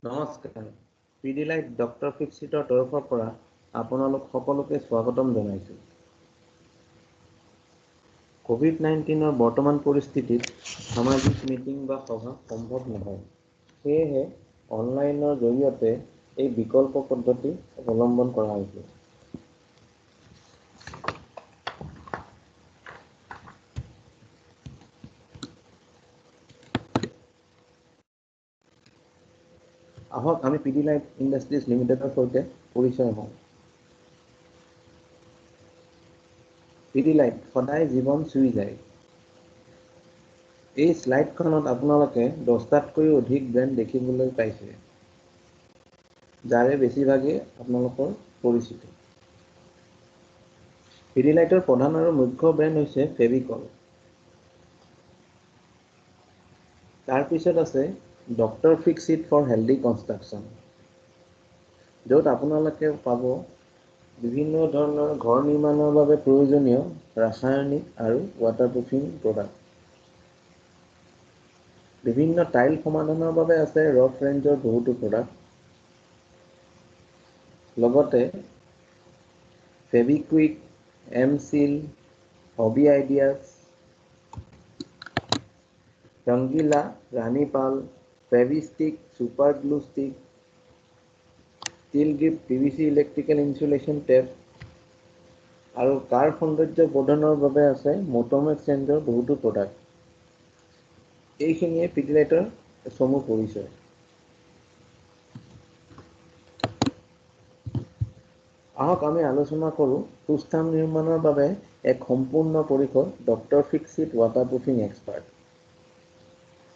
নমস্কাৰ পিডিলাইট ডক্টৰ ফিক্সিটৰ তৰফৰ পৰা আপোনালোক সকলোকে স্বাগতম জনাইছোঁ। কোভিড-19 বৰ্তমান পৰিস্থিতিত সামাজিক মিটিং বা সভা সম্ভৱ নহয়। সেয়েহে অনলাইনৰ জৰিয়তে এই বিকল্প পদ্ধতি অৱলম্বন কৰা হৈছে। আহক আমি পিডিলাইট ইণ্ডাষ্ট্ৰিজ লিমিটেডৰ সৈতে পৰিচয় হওঁ। পিডিলাইট সদায় জীৱন চুই যায়। এই স্লাইডখনত আপোনালোকে 10টাতকৈও অধিক ব্ৰেণ্ড দেখিবলৈ পাইছে, যাৰে বেছিভাগেই আপোনালোকৰ পৰিচিত। পিডিলাইটৰ প্ৰধান আৰু মুখ্য ব্ৰেণ্ড হৈছে ফেভিকল। তাৰপিছত আছে doctor Fixit for healthy construction, য'ত আপোনালোকে পাব বিভিন্ন ধৰণৰ ঘৰ নিৰ্মাণৰ বাবে প্ৰয়োজনীয় ৰাসায়নিক আৰু ৱাটাৰপ্ৰুফিং প্ৰডাক্ট। বিভিন্ন টাইল সমাধানৰ বাবে আছে ৰফ ৰেঞ্জৰ বহুতো প্ৰডাক্ট। লগতে Fevikwik, M Seal, Hobby Ideas, Rangeela, Ranipal, Fevistik, super glue stick, steel grip PVC electrical insulation tape আৰু কাৰ সৌন্দৰ্য বৰ্ধনৰ বাবে আছে মোটমেক্স ৰেঞ্জৰ বহুতো প্ৰডাক্ট। এইখিনিয়ে পিডিলাইটৰ চমু পৰিচয়। আহক আমি আলোচনা কৰোঁ সুস্থান নিৰ্মাণৰ বাবে এক সম্পূৰ্ণ পৰিসৰ Doctor Fixit waterproofing expert.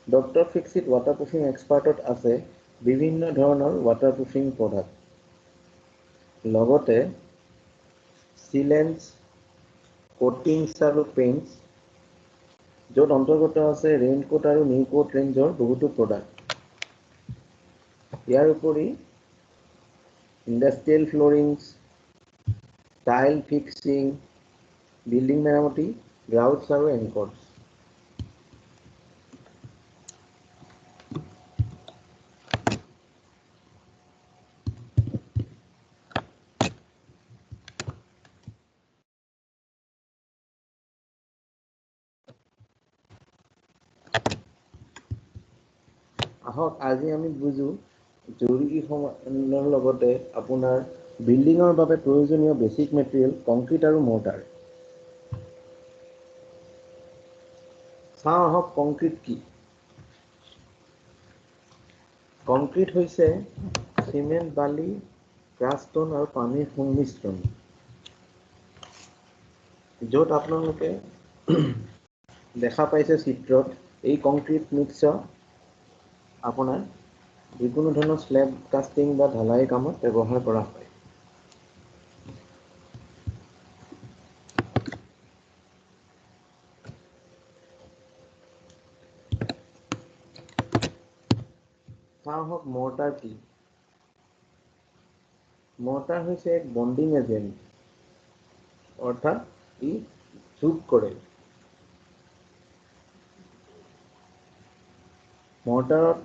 Doctor Fixit waterproofing এক্সপাৰ্টত আছে বিভিন্ন ধৰণৰ ৱাটাৰপ্ৰুফিং প্ৰডাক্ট, লগতে চিলেঞ্চ, কোটিংছ আৰু পেইণ্টছ, য'ত অন্তৰ্গত আছে ৰেইনকোট আৰু নিউকোট ৰেঞ্জৰ বহুতো প্ৰডাক্ট। ইয়াৰ উপৰি ইণ্ডাষ্ট্ৰিয়েল ফ্ল'ৰিংছ, টাইল ফিক্সিং, বিল্ডিং মেৰামতি, গ্ৰাউটছ আৰু এংকৰ্ছ। আহক আজি আমি বুজো জৰুৰী সমাধানৰ লগতে আপোনাৰ বিল্ডিঙৰ বাবে প্ৰয়োজনীয় বেছিক মেটেৰিয়েল কংক্ৰিট আৰু মৰ্টাৰ। চাওঁ আহক কংক্ৰিট কি। কংক্ৰিট হৈছে চিমেণ্ট, বালি, ক্ৰাছ ষ্ট'ন আৰু পানীৰ সংমিশ্ৰণ, য'ত আপোনালোকে দেখা পাইছে চিত্ৰত এই কংক্ৰিট মিক্সৰ আপোনাৰ যিকোনো ধৰণৰ স্লেব কাষ্টিং বা ঢালাই কামত ব্যৱহাৰ কৰা হয়। চাওঁ আহক মৰ্টাৰ কি। মৰ্টাৰ হৈছে এক বণ্ডিং এজেণ্ট, অৰ্থাৎ ই যোগ কৰে। মৰ্টাৰত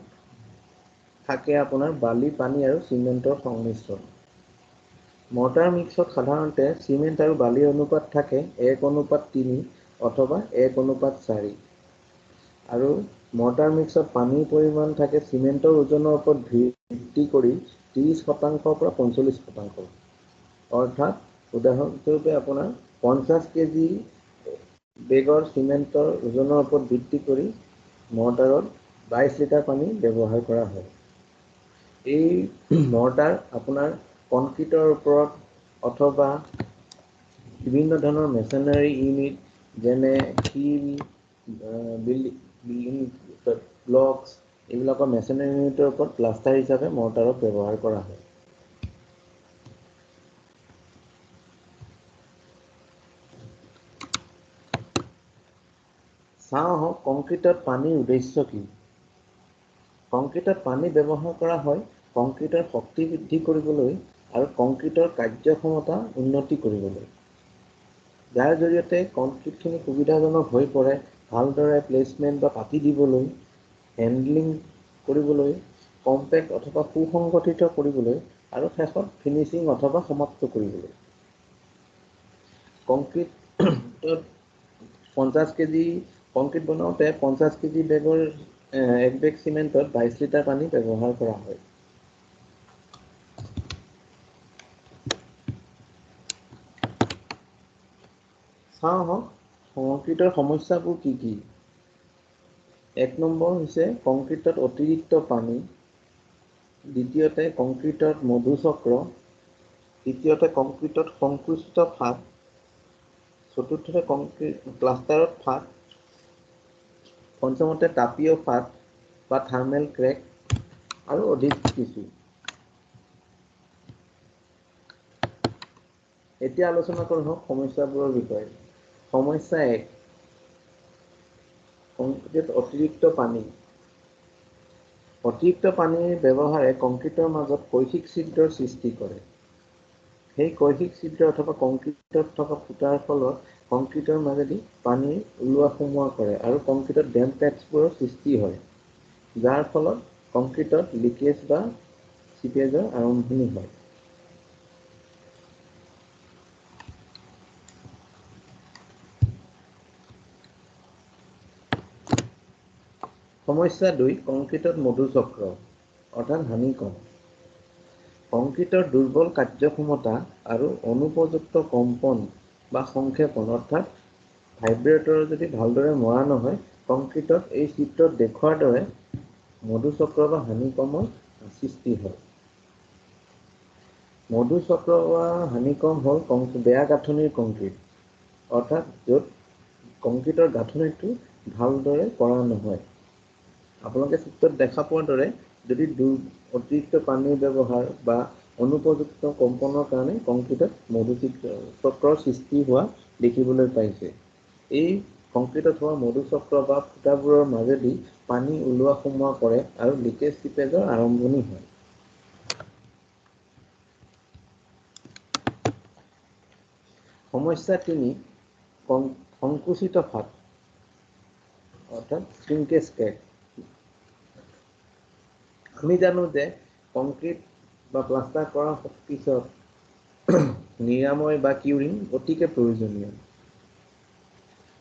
থাকে আপোনাৰ বালি, পানী আৰু চিমেণ্টৰ সংমিশ্ৰণ। মৰ্টাৰ মিক্সত সাধাৰণতে চিমেণ্ট আৰু বালিৰ অনুপাত থাকে 1:3 অথবা 1:4, আৰু মৰ্টাৰ মিক্সত পানীৰ পৰিমাণ থাকে চিমেণ্টৰ ওজনৰ ওপৰত ভিত্তি কৰি 30% পৰা 45%। অৰ্থাৎ উদাহৰণস্বৰূপে আপোনাৰ 50 কেজি বেগৰ চিমেণ্টৰ ওজনৰ ওপৰত ভিত্তি কৰি মৰ্টাৰত 22 লিটাৰ পানী ব্যৱহাৰ কৰা হয়। এই মৰ্টাৰ আপোনাৰ কংক্ৰিটৰ ওপৰত অথবা বিভিন্ন ধৰণৰ মেচিনাৰী ইউনিট যেনে শিল, বিল্ডিং ব্লকছ, এইবিলাকৰ মেচিনাৰী ইউনিটৰ ওপৰত প্লাষ্টাৰ হিচাপে মৰ্টাৰক ব্যৱহাৰ কৰা হয়। চাওঁ আহক কংক্ৰিটত পানীৰ উদ্দেশ্য কি। কংক্ৰিটত পানী ব্যৱহাৰ কৰা হয় কংক্ৰিটৰ শক্তি বৃদ্ধি কৰিবলৈ আৰু কংক্ৰিটৰ কাৰ্যক্ষমতা উন্নতি কৰিবলৈ, যাৰ জৰিয়তে কংক্ৰিটখিনি সুবিধাজনক হৈ পৰে ভালদৰে প্লেচমেণ্ট বা পাতি দিবলৈ, হেণ্ডলিং কৰিবলৈ কম্পেক্ট অথবা সুসংগঠিত কৰিবলৈ আৰু শেষত ফিনিচিং অথবা সমাপ্ত কৰিবলৈ। কংক্ৰিটত 50 কেজি কংক্ৰিট বনাওঁতে 50 কেজি বেগৰ এক বেগ চিমেণ্টত 22 লিটাৰ পানী ব্যৱহাৰ কৰা হয়। চাওঁ আহক কংক্ৰিটৰ সমস্যাবোৰ কি কি। 1 নম্বৰ হৈছে কংক্ৰিটত অতিৰিক্ত পানী, দ্বিতীয়তে কংক্ৰিটত মধুচক্ৰ, তৃতীয়তে কংক্ৰিটত সংকুচিত ফাট, চতুৰ্থতে কংক্ৰিট প্লাষ্টাৰত ফাট, পঞ্চমতে তাপীয় ফাট বা থাৰ্মেল ক্ৰেক আৰু অধিক কিছু। এতিয়া আলোচনা কৰোঁ সমস্যাবোৰৰ বিষয়ে। সমস্যা 1, কংক্ৰিটত অতিৰিক্ত পানী। অতিৰিক্ত পানীৰ ব্যৱহাৰে কংক্ৰিটৰ মাজত কৈশিক ছিদ্ৰৰ সৃষ্টি কৰে। সেই কৈশিক ছিদ্ৰ অথবা কংক্ৰিটত থকা ফুটাৰ ফলত কংক্ৰিটৰ মাজেদি পানী ওলোৱা সোমোৱা কৰে আৰু কংক্ৰিটত ডেম পেচবোৰৰ সৃষ্টি হয়, যাৰ ফলত কংক্ৰিটত লিকেজ বা চিপেজৰ আৰম্ভণি হয়। সমস্যা 2, কংক্ৰিটত মধুচক্ৰ অৰ্থাৎ হানিকম। কংক্ৰিটৰ দুৰ্বল কাৰ্যক্ষমতা আৰু অনুপযুক্ত কম্পন বা সংক্ষেপণ অৰ্থাৎ ভাইব্ৰেটৰ যদি ভালদৰে মৰা নহয়, কংক্ৰিটত এই চিত্ৰত দেখুওৱাৰ দৰে মধুচক্ৰ বা হানিকমৰ সৃষ্টি হয়। মধুচক্ৰ বা হানিকম হ'ল বেয়া গাঁথনিৰ কংক্ৰিট, অৰ্থাৎ য'ত কংক্ৰিটৰ গাঁথনিটো ভালদৰে কৰা নহয়। আপোনালোকে চিত্ৰত দেখা পোৱাৰ দৰে যদি অতিৰিক্ত পানীৰ ব্যৱহাৰ বা অনুপযুক্ত কম্পনৰ কাৰণে কংক্ৰিটত মধুচক্ৰৰ সৃষ্টি হোৱা দেখিবলৈ পাইছে। এই কংক্ৰিটত হোৱা মধুচক্ৰ বা ফুটাবোৰৰ মাজেদি পানী ওলোৱা সোমোৱা কৰে আৰু লিকেজ চিপেজৰ আৰম্ভণি হয়। সমস্যা 3, সংকুচিত ফাট অৰ্থাৎ শ্ৰিংকেজ ক্ৰেক। আমি জানো যে কংক্ৰিট বা প্লাষ্টাৰ কৰাৰ পিছত নিৰাময় বা কিউৰিং অতিকে প্ৰয়োজনীয়।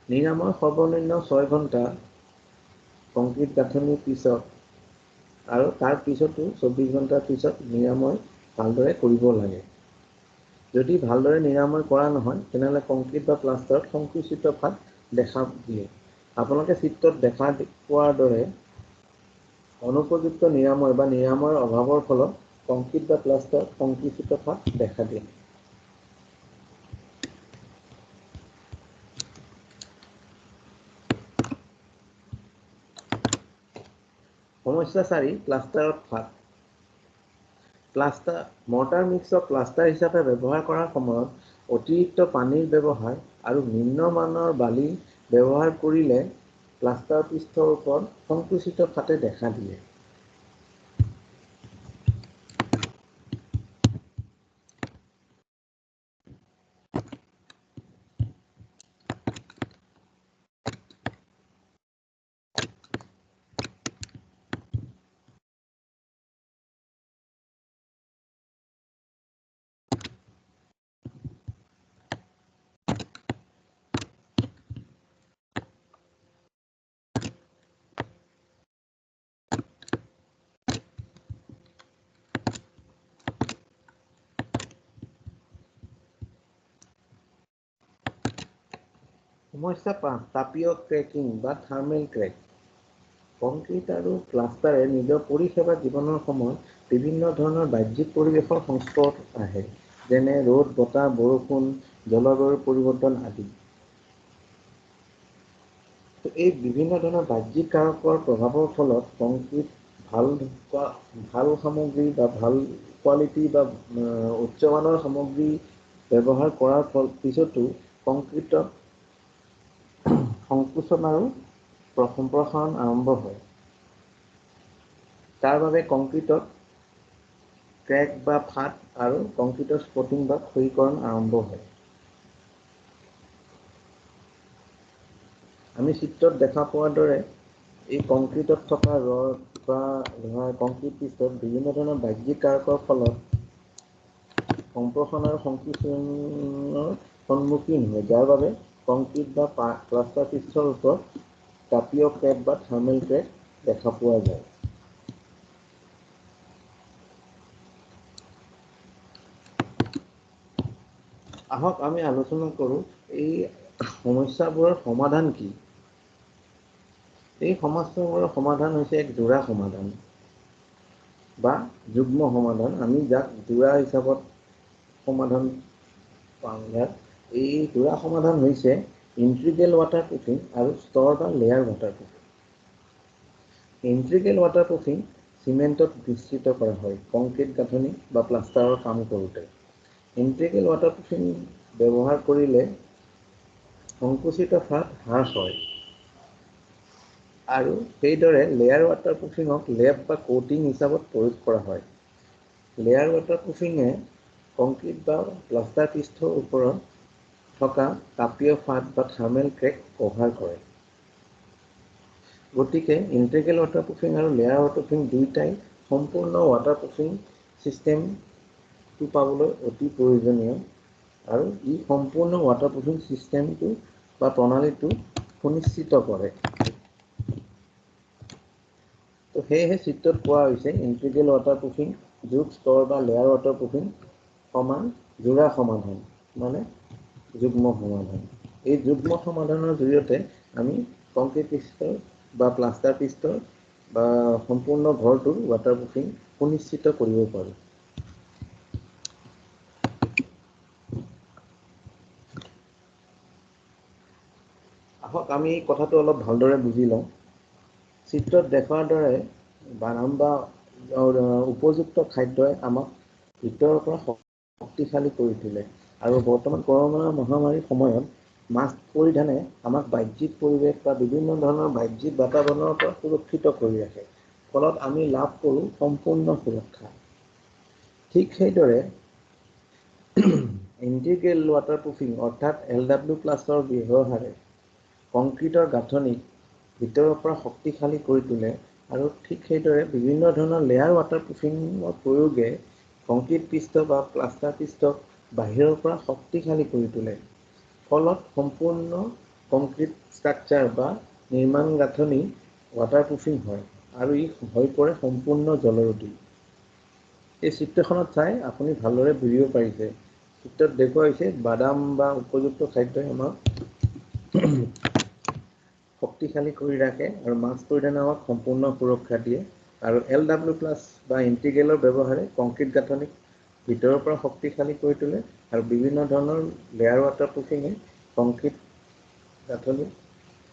নিৰাময় সৰ্বনিম্ন 6 ঘণ্টা কংক্ৰিট গাঁথনিৰ পিছত আৰু তাৰ পিছতো 24 ঘণ্টাৰ পিছত নিৰাময় ভালদৰে কৰিব লাগে। যদি ভালদৰে নিৰাময় কৰা নহয়, তেনেহ'লে কংক্ৰিট বা প্লাষ্টাৰত সংকুচিত ফাট দেখা দিয়ে। আপোনালোকে চিত্ৰত দেখা পোৱাৰ দৰে অনুপযুক্ত নিৰাময় বা নিৰাময়ৰ অভাৱৰ ফলত কংক্ৰিট বা প্লাষ্টাৰত সংকুচিত ফাট দেখা দিয়ে। সমস্যা 4, প্লাষ্টাৰত ফাট। মৰ্টাৰ মিক্সক প্লাষ্টাৰ হিচাপে ব্যৱহাৰ কৰাৰ সময়ত অতিৰিক্ত পানীৰ ব্যৱহাৰ আৰু নিম্নমানৰ বালি ব্যৱহাৰ কৰিলে প্লাষ্টাৰ পৃষ্ঠৰ ওপৰত সংকুচিত ফাটে দেখা দিয়ে। সমস্যা 5, তাপীয় ক্ৰেকিং বা থাৰ্মেল ক্ৰেক। কংক্ৰিট আৰু প্লাষ্টাৰে নিজৰ পৰিষেবা জীৱনৰ সময়ত বিভিন্ন ধৰণৰ বাহ্যিক পৰিৱেশৰ সংস্পৰ্শত আহে, যেনে ৰ'দ, বতাহ, বৰষুণ, জলবায়ুৰ পৰিৱৰ্তন আদি। এই বিভিন্ন ধৰণৰ বাহ্যিক কাৰকৰ প্ৰভাৱৰ ফলত কংক্ৰিট ভাল সামগ্ৰী বা ভাল কোৱালিটি বা উচ্চমানৰ সামগ্ৰী ব্যৱহাৰ কৰাৰ পিছতো কংক্ৰিটত সংকোচন আৰু সম্প্ৰসাৰণ আৰম্ভ হয়। তাৰ বাবে কংক্ৰিটত ক্ৰেক বা ফাট আৰু কংক্ৰিটৰ স্পটিং বা ক্ষয়ীকৰণ আৰম্ভ হয়। আমি চিত্ৰত দেখা পোৱাৰ দৰে এই কংক্ৰিটত থকা ৰড বা কংক্ৰিট পৃষ্ঠত বিভিন্ন ধৰণৰ বাহ্যিক কাৰকৰ ফলত সম্প্ৰসাৰণ আৰু সংকোচনৰ সন্মুখীন হয়, যাৰ বাবে কংক্ৰিট বা প্লাষ্টাৰ পৃষ্ঠৰ ওপৰত তাপীয় ক্ৰেক বা থাৰ্মেল ক্ৰেক দেখা পোৱা যায়। আহক আমি আলোচনা কৰোঁ এই সমস্যাবোৰৰ সমাধান কি। এই সমস্যাবোৰৰ সমাধান হৈছে এক যোৰা সমাধান বা যুগ্ম সমাধান। আমি যাক যোৰা হিচাপত সমাধান পাওঁ। এই যোৰা সমাধান হৈছে ইন্টিগ্ৰেল ৱাটাৰপ্ৰুফিং আৰু স্তৰ বা লেয়াৰ ৱাটাৰপ্ৰুফিং। ইন্টিগ্ৰেল ৱাটাৰপ্ৰুফিং চিমেণ্টত বিস্তৃত কৰা হয় কংক্ৰিট গাঁথনি বা প্লাষ্টাৰৰ কাম কৰোঁতে। ইন্টিগ্ৰেল ৱাটাৰপ্ৰুফিং ব্যৱহাৰ কৰিলে সংকুচিত ফাট হ্ৰাস হয় আৰু সেইদৰে লেয়াৰ ৱাটাৰপ্ৰুফিঙক লেপ বা কোটিং হিচাপত প্ৰয়োগ কৰা হয়। লেয়াৰ ৱাটাৰপ্ৰুফিঙে কংক্ৰিট বা প্লাষ্টাৰ পৃষ্ঠৰ ওপৰত থকা তাপীয় ফাট বা থাৰ্মেল ক্ৰেক কভাৰ কৰে। গতিকে ইন্টিগ্ৰেল ৱাটাৰপ্ৰুফিং আৰু লেয়াৰ ৱাটাৰপ্ৰুফিং দুয়োটাই সম্পূৰ্ণ ৱাটাৰপ্ৰুফিং চিষ্টেমটো পাবলৈ অতি প্ৰয়োজনীয় আৰু ই সম্পূৰ্ণ ৱাটাৰপ্ৰুফিং চিষ্টেমটো বা প্ৰণালীটো সুনিশ্চিত কৰে। তো সেয়েহে চিত্ৰত কোৱা হৈছে ইন্টিগ্ৰেল ৱাটাৰপ্ৰুফিং যোগ স্তৰ বা লেয়াৰ ৱাটাৰপ্ৰুফিং সমান যোৰা সমাধান মানে যুগ্ম সমাধান। এই যুগ্ম সমাধানৰ জৰিয়তে আমি কংক্ৰিট পৃষ্ঠ বা প্লাষ্টাৰ পৃষ্ঠ বা সম্পূৰ্ণ ঘৰটোৰ ৱাটাৰপ্ৰুফিং সুনিশ্চিত কৰিব পাৰোঁ। আহক আমি এই কথাটো অলপ ভালদৰে বুজি লওঁ। চিত্ৰত দেখুওৱাৰ দৰে বাদাম বা উপযুক্ত খাদ্যই আমাক ভিতৰৰ পৰা শক্তিশালী কৰি তোলে আৰু বৰ্তমান কৰোনা মহামাৰীৰ সময়ত মাস্ক পৰিধানে আমাক বাহ্যিক পৰিৱেশ বা বিভিন্ন ধৰণৰ বাহ্যিক বাতাবৰণৰ পৰা সুৰক্ষিত কৰি ৰাখে, ফলত আমি লাভ কৰোঁ সম্পূৰ্ণ সুৰক্ষা। ঠিক সেইদৰে ইন্টিগ্ৰেল ৱাটাৰপ্ৰুফিং অৰ্থাৎ LW+ ব্যৱহাৰে কংক্ৰিটৰ গাঁথনিক ভিতৰৰ পৰা শক্তিশালী কৰি তোলে আৰু ঠিক সেইদৰে বিভিন্ন ধৰণৰ লেয়াৰ ৱাটাৰপ্ৰুফিঙৰ প্ৰয়োগে কংক্ৰিট পৃষ্ঠ বা প্লাষ্টাৰ পৃষ্ঠক বাহিৰৰ পৰা শক্তিশালী কৰি তোলে, ফলত সম্পূৰ্ণ কংক্ৰিট ষ্ট্ৰাকচাৰ বা নিৰ্মাণ গাঁথনি ৱাটাৰপ্ৰুফিং হয় আৰু ই হৈ পৰে সম্পূৰ্ণ জলৰোধী। এই চিত্ৰখনত চাই আপুনি ভালদৰে বুজিব পাৰিছে। চিত্ৰত দেখুওৱা হৈছে বাদাম বা উপযুক্ত খাদ্যই আমাক শক্তিশালী কৰি ৰাখে আৰু মাস্ক পৰিধানে আমাক সম্পূৰ্ণ সুৰক্ষা দিয়ে আৰু LW+ বা ইন্টিগ্ৰেলৰ ব্যৱহাৰে কংক্ৰিট গাঁথনিক ভিতৰৰ পৰা শক্তিশালী কৰি তোলে আৰু বিভিন্ন ধৰণৰ লেয়াৰ ৱাটাৰপ্ৰুফিঙে কংক্ৰিট গাঁথনি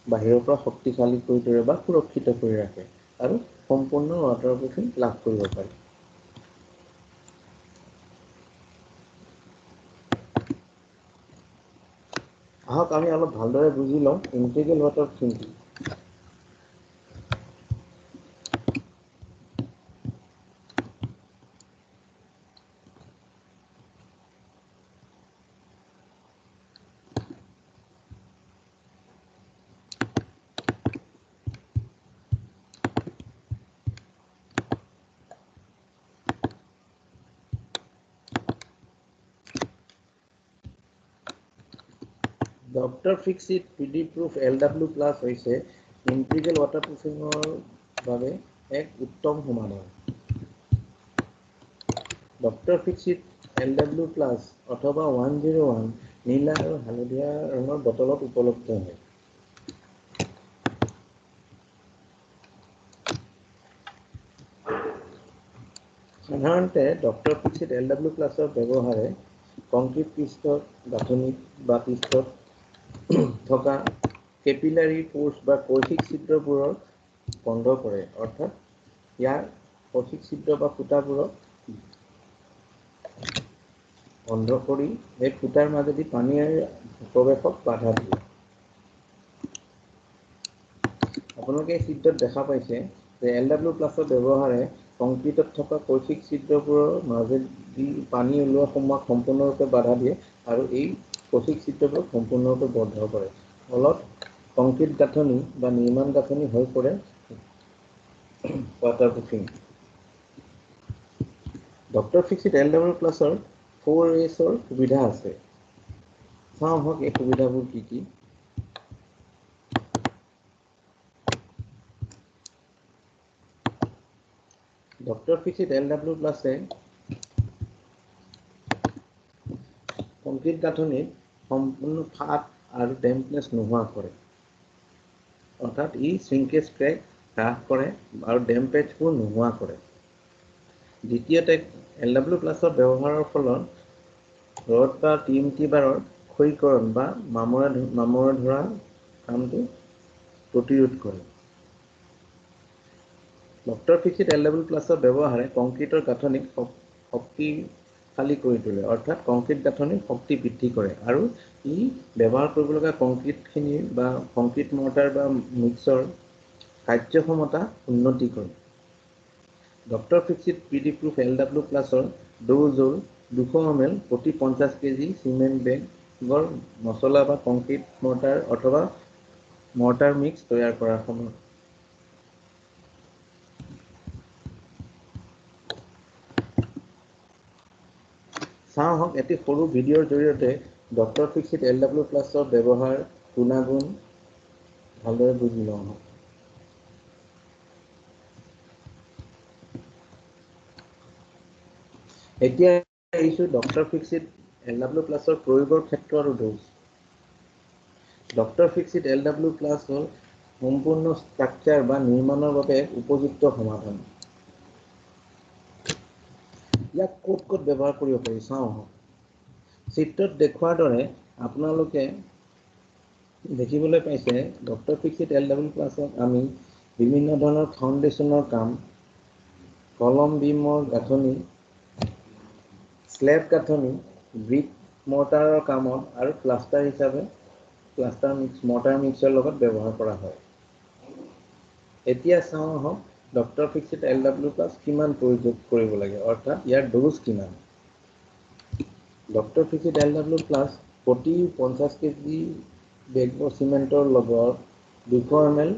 বাহিৰৰ পৰা শক্তিশালী কৰি তোলে বা সুৰক্ষিত কৰি ৰাখে আৰু সম্পূৰ্ণ ৱাটাৰপ্ৰুফিং লাভ কৰিব পাৰি। আহক আমি অলপ ভালদৰে বুজি লওঁ ইন্টিগ্ৰেল ৱাটাৰপ্ৰুফিং কি। Doctor Fixit PD Proof LW+ হৈছে ইন্টিগ্ৰেল ৱাটাৰপ্ৰুফিঙৰ বাবে এক উত্তম সমাধান। ডক্টৰ ফিক্সিট LW+ অথবা 101 নীলা আৰু হালধীয়া ৰঙৰ বটলত উপলব্ধ হয়। সাধাৰণতে ডক্টৰ ফিক্সিট LW+ৰ ব্যৱহাৰে কংক্ৰিট পৃষ্ঠৰ গাঁথনি বা পৃষ্ঠত থকা কেপিলাৰী প'ৰ্ছ বা কৈশিক ছিদ্ৰবোৰৰ বন্ধ কৰে, অৰ্থাৎ ইয়াৰ কৈশিক ছিদ্ৰ বা ফুটাবোৰক বন্ধ কৰি এই ফুটাৰ মাজেদি পানীৰ প্ৰৱেশক বাধা দিয়ে। আপোনালোকে এই চিত্ৰত দেখা পাইছে যে LW+ৰ ব্যৱহাৰে কংক্ৰিটত থকা কৈশিক ছিদ্ৰবোৰৰ মাজেদি পানী ওলোৱা সোমোৱাক সম্পূৰ্ণৰূপে বাধা দিয়ে আৰু এই কৈশিক ছিদ্ৰবোৰক সম্পূৰ্ণৰূপে বন্ধ কৰে। ফলত কংক্ৰিট গাঁথনি বা নিৰ্মাণ গাঁথনি হৈ পৰে ৱাটাৰপ্ৰুফিং ডক্টৰ ফিক্সিট LW+ 4Sৰ সুবিধা আছে চাওঁ হওক এই সুবিধাবোৰ কি কি ডক্টৰ ফিক্সিট LW+ কংক্ৰিট গাঁথনিত সম্পূৰ্ণ ফাট আৰু ডেম্পনেছ নোহোৱা কৰে অৰ্থাৎ ই শ্ৰিংকেজ ক্ৰেক হ্ৰাস কৰে আৰু ডেম্পেজবোৰ নোহোৱা কৰে দ্বিতীয়তে LW+ ব্যৱহাৰৰ ফলত ৰড বা TMT বাৰৰ ক্ষয়ীকৰণ বা মামৰে ধৰা কামটো প্ৰতিৰোধ কৰে ডক্টৰ ফিক্সিট LW+ ব্যৱহাৰে কংক্ৰিটৰ গাঁথনিক শক্তিশালী কৰি তোলে অৰ্থাৎ কংক্ৰিট গাঁথনিৰ শক্তি বৃদ্ধি কৰে আৰু ই ব্যৱহাৰ কৰিবলগা কংক্ৰিটখিনি বা কংক্ৰিট মৰ্টাৰ বা মিক্সৰ কাৰ্যক্ষমতা উন্নতি কৰে ডক্টৰ ফিক্সিট PD-Proof LW+ৰ ড'জ হ'ল 200 ml প্ৰতি 50 কেজি চিমেণ্ট বেগৰ মছলা বা কংক্ৰিট মৰ্টাৰ অথবা মৰ্টাৰ মিক্স তৈয়াৰ কৰাৰ সময়ত চাওঁ হওক এটি সৰু ভিডিঅ'ৰ জৰিয়তে ডক্টৰ ফিক্সিট LW+ৰ ব্যৱহাৰ গুণাগুণ ভালদৰে বুজি লওঁ হওক এতিয়া আহিছোঁ ডক্টৰ ফিক্সিট LW+ৰ প্ৰয়োগৰ ক্ষেত্ৰ আৰু ড'জ ডক্টৰ ফিক্সিট LW+ হ'ল সম্পূৰ্ণ ষ্ট্ৰাকচাৰ বা নিৰ্মাণৰ বাবে উপযুক্ত সমাধান ইয়াক ক'ত ব্যৱহাৰ কৰিব পাৰি চাওঁ চিত্ৰত দেখুৱাৰ দৰে আপোনালোকে দেখিবলৈ পাইছে ডক্টৰ ফিক্সিট LW+ক আমি বিভিন্ন ধৰণৰ ফাউণ্ডেশ্যনৰ কাম কলম বিমৰ গাঁথনি স্লেব গাঁথনি ব্ৰিক মৰ্টাৰৰ কামত আৰু প্লাষ্টাৰ হিচাপে মৰ্টাৰ মিক্সৰ লগত ব্যৱহাৰ কৰা হয় এতিয়া চাওঁ আহক ডক্টৰ ফিক্সিট LW+ কিমান প্ৰয়োগ কৰিব লাগে অৰ্থাৎ ইয়াৰ ড'জ কিমান ডক্টৰ ফিক্সিট LW+ প্ৰতি 50 কেজি বেগৰ চিমেণ্টৰ লগত 200 ml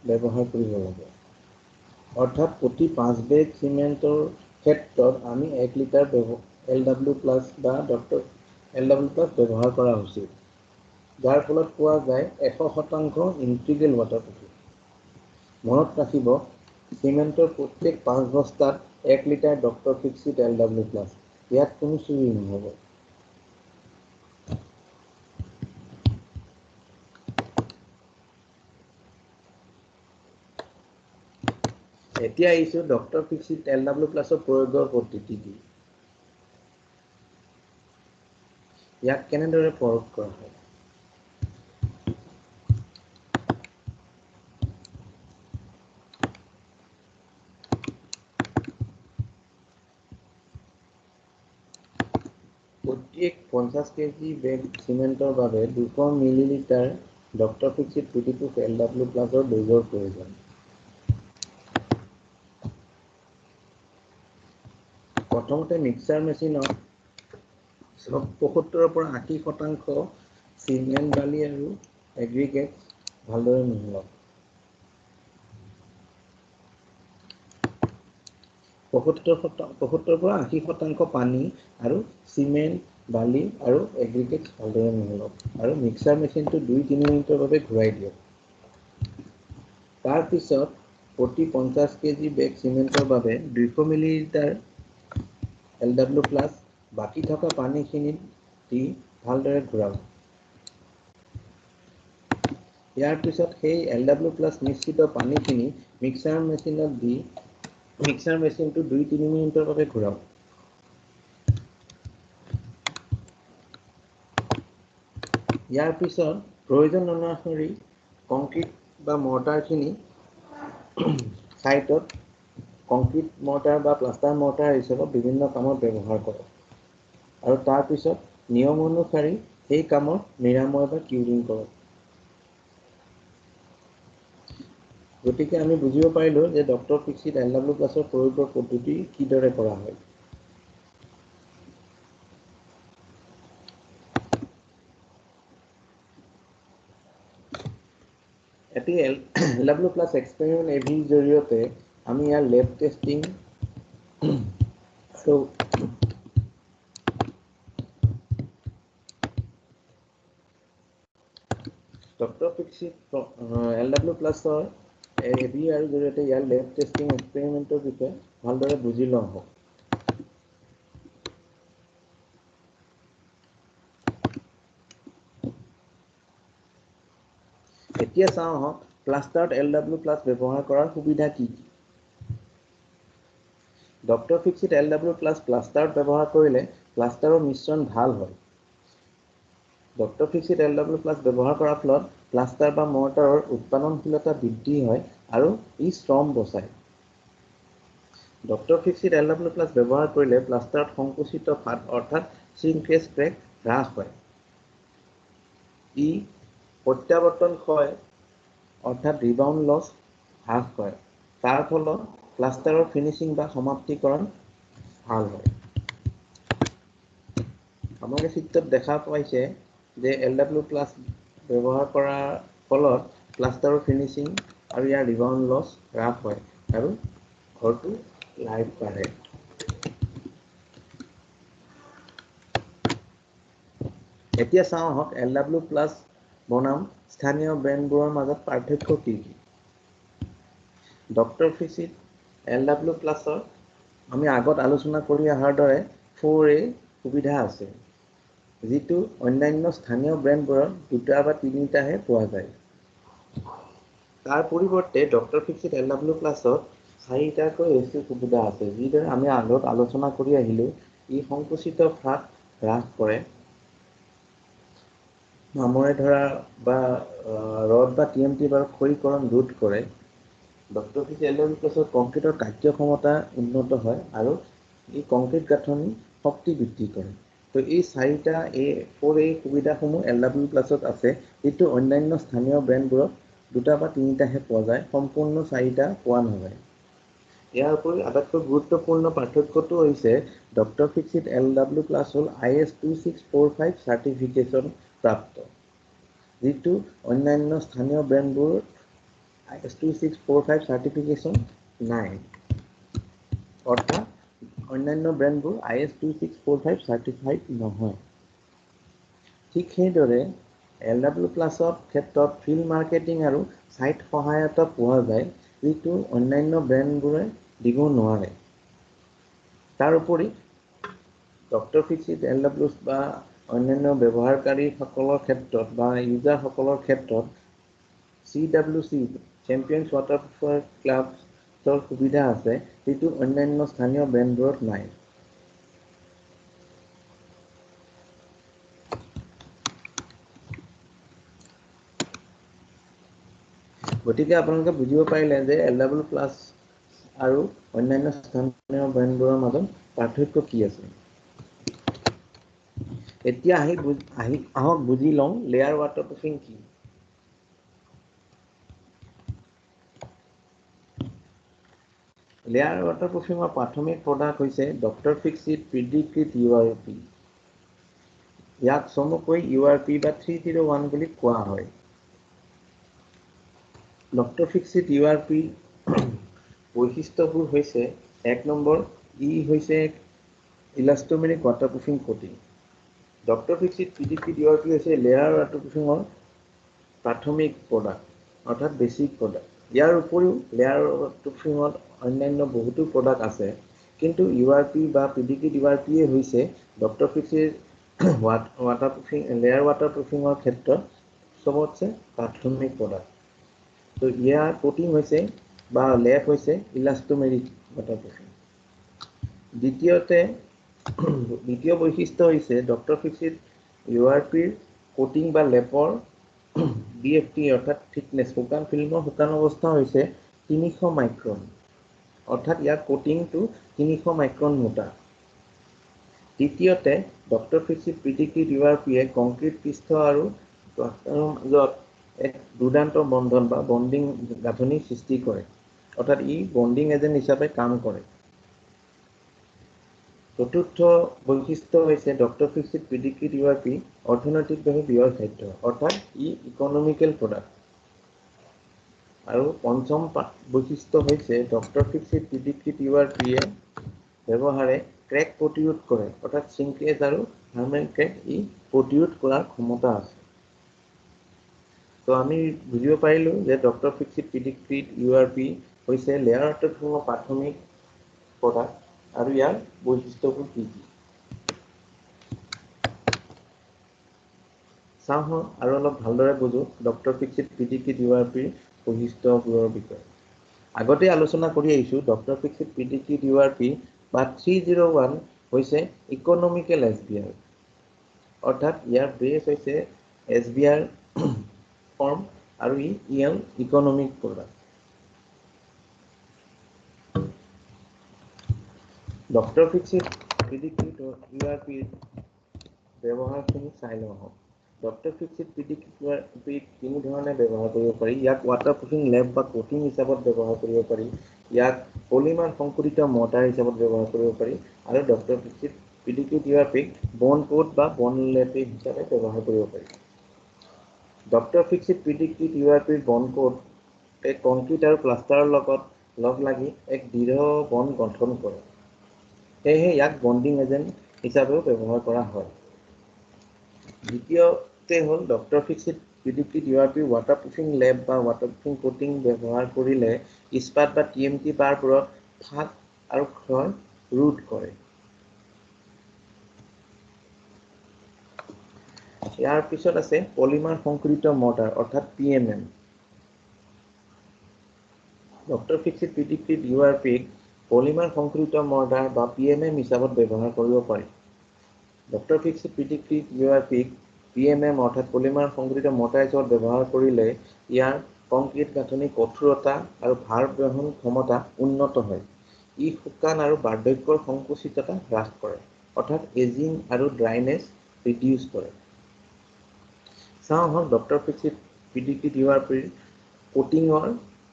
ব্যৱহাৰ কৰিব লাগে অৰ্থাৎ প্ৰতি 5 বেগ চিমেণ্টৰ ক্ষেত্ৰত আমি 1 লিটাৰ LW+ বা ডক্টৰ LW+ ব্যৱহাৰ কৰা উচিত যাৰ ফলত পোৱা যায় 100% ইণ্টিগ্ৰেল ৱাটাৰপ্ৰুফিং মনত ৰাখিব চিমেণ্টৰ প্ৰত্যেক 5 বস্তাত 1 লিটাৰ ডক্টৰ ফিক্সিট LW+। ইয়াত কোনো চুৰি নহ'ব। এতিয়া আহিছোঁ ডক্টৰ ফিক্সিট LW+ৰ প্ৰয়োগৰ পদ্ধতি কি? ইয়াক কেনেদৰে প্ৰয়োগ কৰা হয়? প্ৰত্যেক 50 কেজি বেগ চিমেণ্টৰ বাবে 200 মিলিলিটাৰ ডক্টৰ ফিক্সিট PD-Proof LW+ৰ ড'জৰ প্ৰয়োজন। প্ৰথমতে মিক্সাৰ মেচিনত 75 পৰা 80% চিমেণ্ট বালি আৰু এগ্ৰিগেট ভালদৰে মিহলাওক। 75 পৰা 80% পানী আৰু চিমেণ্ট বালি আৰু এগ্ৰিগেট ভালদৰে মিহলাওক আৰু মিক্সাৰ মেচিনটো 2-3 মিনিটৰ বাবে ঘূৰাই দিয়ক। তাৰপিছত প্ৰতি 50 কেজি বেগ চিমেণ্টৰ বাবে 200 মিলিলিটাৰ LW+ বাকী থকা পানীখিনিত দি ভালদৰে ঘূৰাওক। ইয়াৰ পিছত সেই LW+ মিশ্ৰিত পানীখিনি মিক্সাৰ মেচিনত দি মিক্সাৰ মেচিনটো 2-3 মিনিটৰ বাবে ঘূৰাওক। ইয়াৰ পিছত প্ৰয়োজন অনুসৰি কংক্ৰিট বা মৰ্টাৰখিনি ছাইটত কংক্ৰিট মৰ্টাৰ বা প্লাষ্টাৰ মৰ্টাৰ হিচাপত বিভিন্ন কামত ব্যৱহাৰ কৰক আৰু তাৰপিছত নিয়ম অনুসৰি সেই কামত নিৰাময় বা কিউৰিং কৰক। গতিকে আমি বুজিব পাৰিলোঁ যে ডক্টৰ ফিক্সিট LW+ৰ প্ৰয়োগৰ পদ্ধতি কিদৰে কৰা হয়। এটি LW+ এক্সপেৰিমেণ্ট AVৰ জৰিয়তে আমি ইয়াৰ লেব টেষ্টিং আৰু ডক্টৰ ফিক্সিট LW প্লাছৰ ABR জৰিয়তে ইয়াৰ লেব টেষ্টিং এক্সপেৰিমেণ্টৰ বিষয়ে ভালদৰে বুজি লওঁ হওক। এতিয়া চাওঁ হওক প্লাষ্টাৰত LW প্লাছ ব্যৱহাৰ কৰাৰ সুবিধা কি কি। ডক্টৰ ফিক্সিট LW প্লাছ প্লাষ্টাৰত ব্যৱহাৰ কৰিলে প্লাষ্টাৰৰ মিশ্ৰণ ভাল হয়। ডক্টৰ ফিক্সিট LW প্লাছ ব্যৱহাৰ কৰাৰ ফলত প্লাষ্টাৰ বা মৰ্টাৰৰ উৎপাদনশীলতা বৃদ্ধি হয় আৰু ই শ্ৰম বচায়। ডক্টৰ ফিক্সিট LW প্লাছ ব্যৱহাৰ কৰিলে প্লাষ্টাৰত সংকুচিত ফাট অৰ্থাৎ শ্ৰিংকেজ ক্ৰেক হ্ৰাস হয়। ই প্ৰত্যাৱৰ্তন ক্ষয় অৰ্থাৎ ৰিবাউণ্ড লছ হ্ৰাস কৰে। তাৰ ফলত প্লাষ্টাৰৰ ফিনিচিং বা সমাপ্তিকৰণ ভাল হয়। আপোনালোকে চিত্ৰত দেখা পাইছে যে LW প্লাছ ব্যৱহাৰ কৰাৰ ফলত প্লাষ্টাৰৰ ফিনিচিং আৰু ইয়াৰ ৰিবাউণ্ড লছ হ্ৰাস হয় আৰু ঘৰটো লাইফ বাঢ়ে। এতিয়া চাওঁ আহক LW প্লাছ বনাম স্থানীয় ব্ৰেণ্ডবোৰৰ মাজত পাৰ্থক্য কি কি। ডক্টৰ ফিক্সিট LW প্লাছৰ আমি আগত আলোচনা কৰি অহাৰ দৰে 4A সুবিধা আছে, যিটো অন্যান্য স্থানীয় ব্ৰেণ্ডবোৰত 2টা বা 3টাহে পোৱা যায়। তাৰ পৰিৱৰ্তে ডক্টৰ ফিক্সিট LW প্লাছত 4টাকৈ বেছি সুবিধা আছে, যিদৰে আমি আগত আলোচনা কৰি আহিলোঁ। ই সংকুচিত ফাট হ্ৰাস কৰে, মামৰে ধৰা বা ৰড বা TMT বাৰ ক্ষয়ীকৰণ ৰোধ কৰে। ডক্টৰ ফিক্সিট LW প্লাছৰ কংক্ৰিটৰ কাৰ্যক্ষমতা উন্নত হয় আৰু ই কংক্ৰিট গাঁথনি শক্তি বৃদ্ধি কৰে। তো এই 4A সুবিধাসমূহ LW প্লাছত আছে, যিটো অন্যান্য স্থানীয় ব্ৰেণ্ডবোৰত 2টা বা 3টাহে পোৱা যায়, সম্পূৰ্ণ 4টা পোৱা নাযায়। ইয়াৰ উপৰি আটাইতকৈ গুৰুত্বপূৰ্ণ পাৰ্থক্যটো হৈছে ডক্টৰ ফিক্সিট LW প্লাছ হ'ল IS 2645 চাৰ্টিফিকেশ্যন প্ৰাপ্ত, যিটো অন্যান্য স্থানীয় ব্ৰেণ্ডবোৰত IS 2645 চাৰ্টিফিকেশ্যন নাই। অৰ্থাৎ অন্যান্য ব্ৰেণ্ডবোৰ IS 2645 চাৰ্টিফাইড নহয়। ঠিক সেইদৰে LW প্লাছৰ ক্ষেত্ৰত ফিল্ড মাৰ্কেটিং আৰু ছাইট সহায়তা পোৱা যায়, যিটো অন্যান্য ব্ৰেণ্ডবোৰে দিব নোৱাৰে। তাৰ উপৰি ডক্টৰ ফিক্সিট LW বা অন্যান্য ব্যৱহাৰকাৰীসকলৰ ক্ষেত্ৰত বা ইউজাৰসকলৰ ক্ষেত্ৰত CWC চেম্পিয়নছ ৱাটাৰপ্ৰুফ গ্লাভছৰ সুবিধা আছে, যিটো অন্যান্য স্থানীয় ব্ৰেণ্ডবোৰত নাই। গতিকে আপোনালোকে বুজিব পাৰিলে যে LW প্লাছ আৰু অন্যান্য স্থানীয় ব্ৰেণ্ডবোৰৰ মাজত পাৰ্থক্য কি আছে। এতিয়া আহক বুজি লওঁ লেয়াৰ ৱাটাৰপ্ৰুফিং কি। লেয়াৰ ৱাটাৰপ্ৰুফিঙৰ প্ৰাথমিক প্ৰডাক্ট হৈছে ডক্টৰ ফিক্সিট প্ৰিডিক্ৰিট URP। ইয়াক চমুকৈ URP বা 301 বুলি কোৱা হয়। ডক্টৰ ফিক্সিট URP বৈশিষ্ট্যবোৰ হৈছে 1 নম্বৰ, ই হৈছে ইলাষ্টোমেৰিক ৱাটাৰপ্ৰুফিং কোটিং। ডক্টৰ ফিক্সিট প্ৰিডিক্ৰিট URP হৈছে লেয়াৰ ৱাটাৰপ্ৰুফিঙৰ প্ৰাথমিক প্ৰডাক্ট অৰ্থাৎ বেছিক প্ৰডাক্ট। ইয়াৰ উপৰিও লেয়াৰ ৱাটাৰপ্ৰুফিঙত অন্যান্য বহুতো প্ৰডাক্ট আছে, কিন্তু URP বা প্ৰিডিক্ৰিট URP হৈছে ডক্টৰ ফিক্সিট লেয়াৰ ৱাটাৰপ্ৰুফিঙৰ ক্ষেত্ৰত চবতছে প্ৰাথমিক প্ৰডাক্ট। তো ইয়াৰ কোটিং হৈছে বা লেপ হৈছে ইলাষ্টোমেৰিক ৱাটাৰপ্ৰুফিং। দ্বিতীয় বৈশিষ্ট্য হৈছে ডক্টৰ ফিক্সিট URPৰ কোটিং বা লেপৰ BFT অৰ্থাৎ থিকনেছ। শুকান ফিল্মৰ শুকান অৱস্থা হৈছে 300 মাইক্ৰন, অৰ্থাৎ ইয়াৰ কোটিংটো 300 মাইক্ৰন মোটা। তৃতীয়তে ডক্টৰ ফিক্সিট প্ৰিডিক্ৰিট URPয়ে কংক্ৰিট পৃষ্ঠ আৰু প্লাষ্টাৰৰ মাজত এক দুৰ্দান্ত বন্ধন বা বণ্ডিং গাঁথনি সৃষ্টি কৰে, অৰ্থাৎ ই বণ্ডিং এজেণ্ট হিচাপে কাম কৰে। চতুৰ্থ বৈশিষ্ট্য হৈছে ডক্টৰ ফিক্সিট প্ৰিডিক্ৰিট URP অৰ্থনৈতিকভাৱে ব্যয়সাধ্য, অৰ্থাৎ ই ইকনমিকেল প্ৰডাক্ট। আৰু পঞ্চম বৈশিষ্ট্য হৈছে ডক্টৰ ফিক্সিট পিডিক্ৰিট ইউআৰপিয়ে ব্যৱহাৰে ক্ৰেক প্ৰতিৰোধ কৰে, অৰ্থাৎ শ্ৰিংকেজ আৰু হাৰ্মেন ক্ৰেক ই প্ৰতিৰোধ কৰাৰ ক্ষমতা আছে। তো আমি বুজিব পাৰিলোঁ যে ডক্টৰ ফিক্সিট পিডিক্ৰিট ইউআৰপি হৈছে লেয়াৰ অট্টেকসমূহ প্ৰাথমিক প্ৰডাক্ট আৰু ইয়াৰ বৈশিষ্ট্যবোৰ কি কি। চাওঁ আৰু অলপ ভালদৰে বুজো ডক্টৰ ফিক্সিট পিডিক্ৰিট ইউআৰপিৰ বৈশিষ্ট্যবোৰৰ বিষয়ে। আগতে আলোচনা কৰি আহিছোঁ ডক্টৰ ফিক্সিট পিডিক্ৰিট ইউআৰপি বা 301 হৈছে ইকনমিকেল এছবিআৰ, অৰ্থাৎ ইয়াৰ বেছ হৈছে এছবিআৰ ফৰ্ম আৰু ইয়াৰ ইকনমিক প্ৰডাক্ট। ডক্টৰ ফিক্সিট পিডিক্ৰিট ইউআৰপিৰ ব্যৱহাৰখিনি চাই লওঁ আহক। ডক্টৰ ফিক্সিট পিডিক্ৰিট ইউআৰপি তিনি ধৰণে ব্যৱহাৰ কৰিব পাৰি। ইয়াক ৱাটাৰপ্ৰুফিং লেপ বা কোটিং হিচাপত ব্যৱহাৰ কৰিব পাৰি, ইয়াক পলিমাৰ সংশোধিত মৰ্টাৰ হিচাপত ব্যৱহাৰ কৰিব পাৰি, আৰু ডক্টৰ ফিক্সিট পিডিক্ৰিট ইউআৰপিক বন কোট বা বন লেপ হিচাপে ব্যৱহাৰ কৰিব পাৰি। ডক্টৰ ফিক্সিট পিডিক্ৰিট ইউআৰপিৰ বন কোট কংক্ৰিট আৰু প্লাষ্টাৰৰ লগত লগ লাগি এক দৃঢ় বন গঠন কৰে, সেয়েহে ইয়াক বণ্ডিং এজেণ্ট হিচাপেও ব্যৱহাৰ কৰা হয়। দ্বিতীয়তে হ'ল ডক্টৰ ফিক্সিট পিডিক্ৰিট ইউআৰপিৰ ৱাটাৰপ্ৰুফিং লেপ বা ৱাটাৰপ্ৰুফিং কোটিং ব্যৱহাৰ কৰিলে ইস্পাত বা TMT বাৰবোৰত ফাট আৰু ক্ষয় ৰোধ কৰে। ইয়াৰ পিছত আছে পলিমাৰ সংশোধিত মৰ্টাৰ অৰ্থাৎ PMM। ডক্টৰ ফিক্সিট পিডিক্ৰিট ইউআৰপিক পলিমাৰ সংশোধিত মৰ্টাৰ বা PMM হিচাপত ব্যৱহাৰ কৰিব পাৰি। ডক্টৰ ফিক্সিট পিডিক্ৰিট ইউআৰপিক PMM অৰ্থাৎ পলিমাৰ সংশোধিত মৰ্টাৰ হিচাপত ব্যৱহাৰ কৰিলে ইয়াৰ কংক্ৰিট গাঁথনি কঠোৰতা আৰু ভাৰ বহন ক্ষমতা উন্নত হয়। ই শুকান আৰু বাৰ্ধক্যৰ সংকুচিততা হ্ৰাস কৰে, অৰ্থাৎ এজিং আৰু ড্ৰাইনেছ ৰিডিউচ কৰে। চাওঁ আহক ডক্টৰ ফিক্সিট পিডিক্ৰিট ইউআৰপিৰ কোটিঙৰ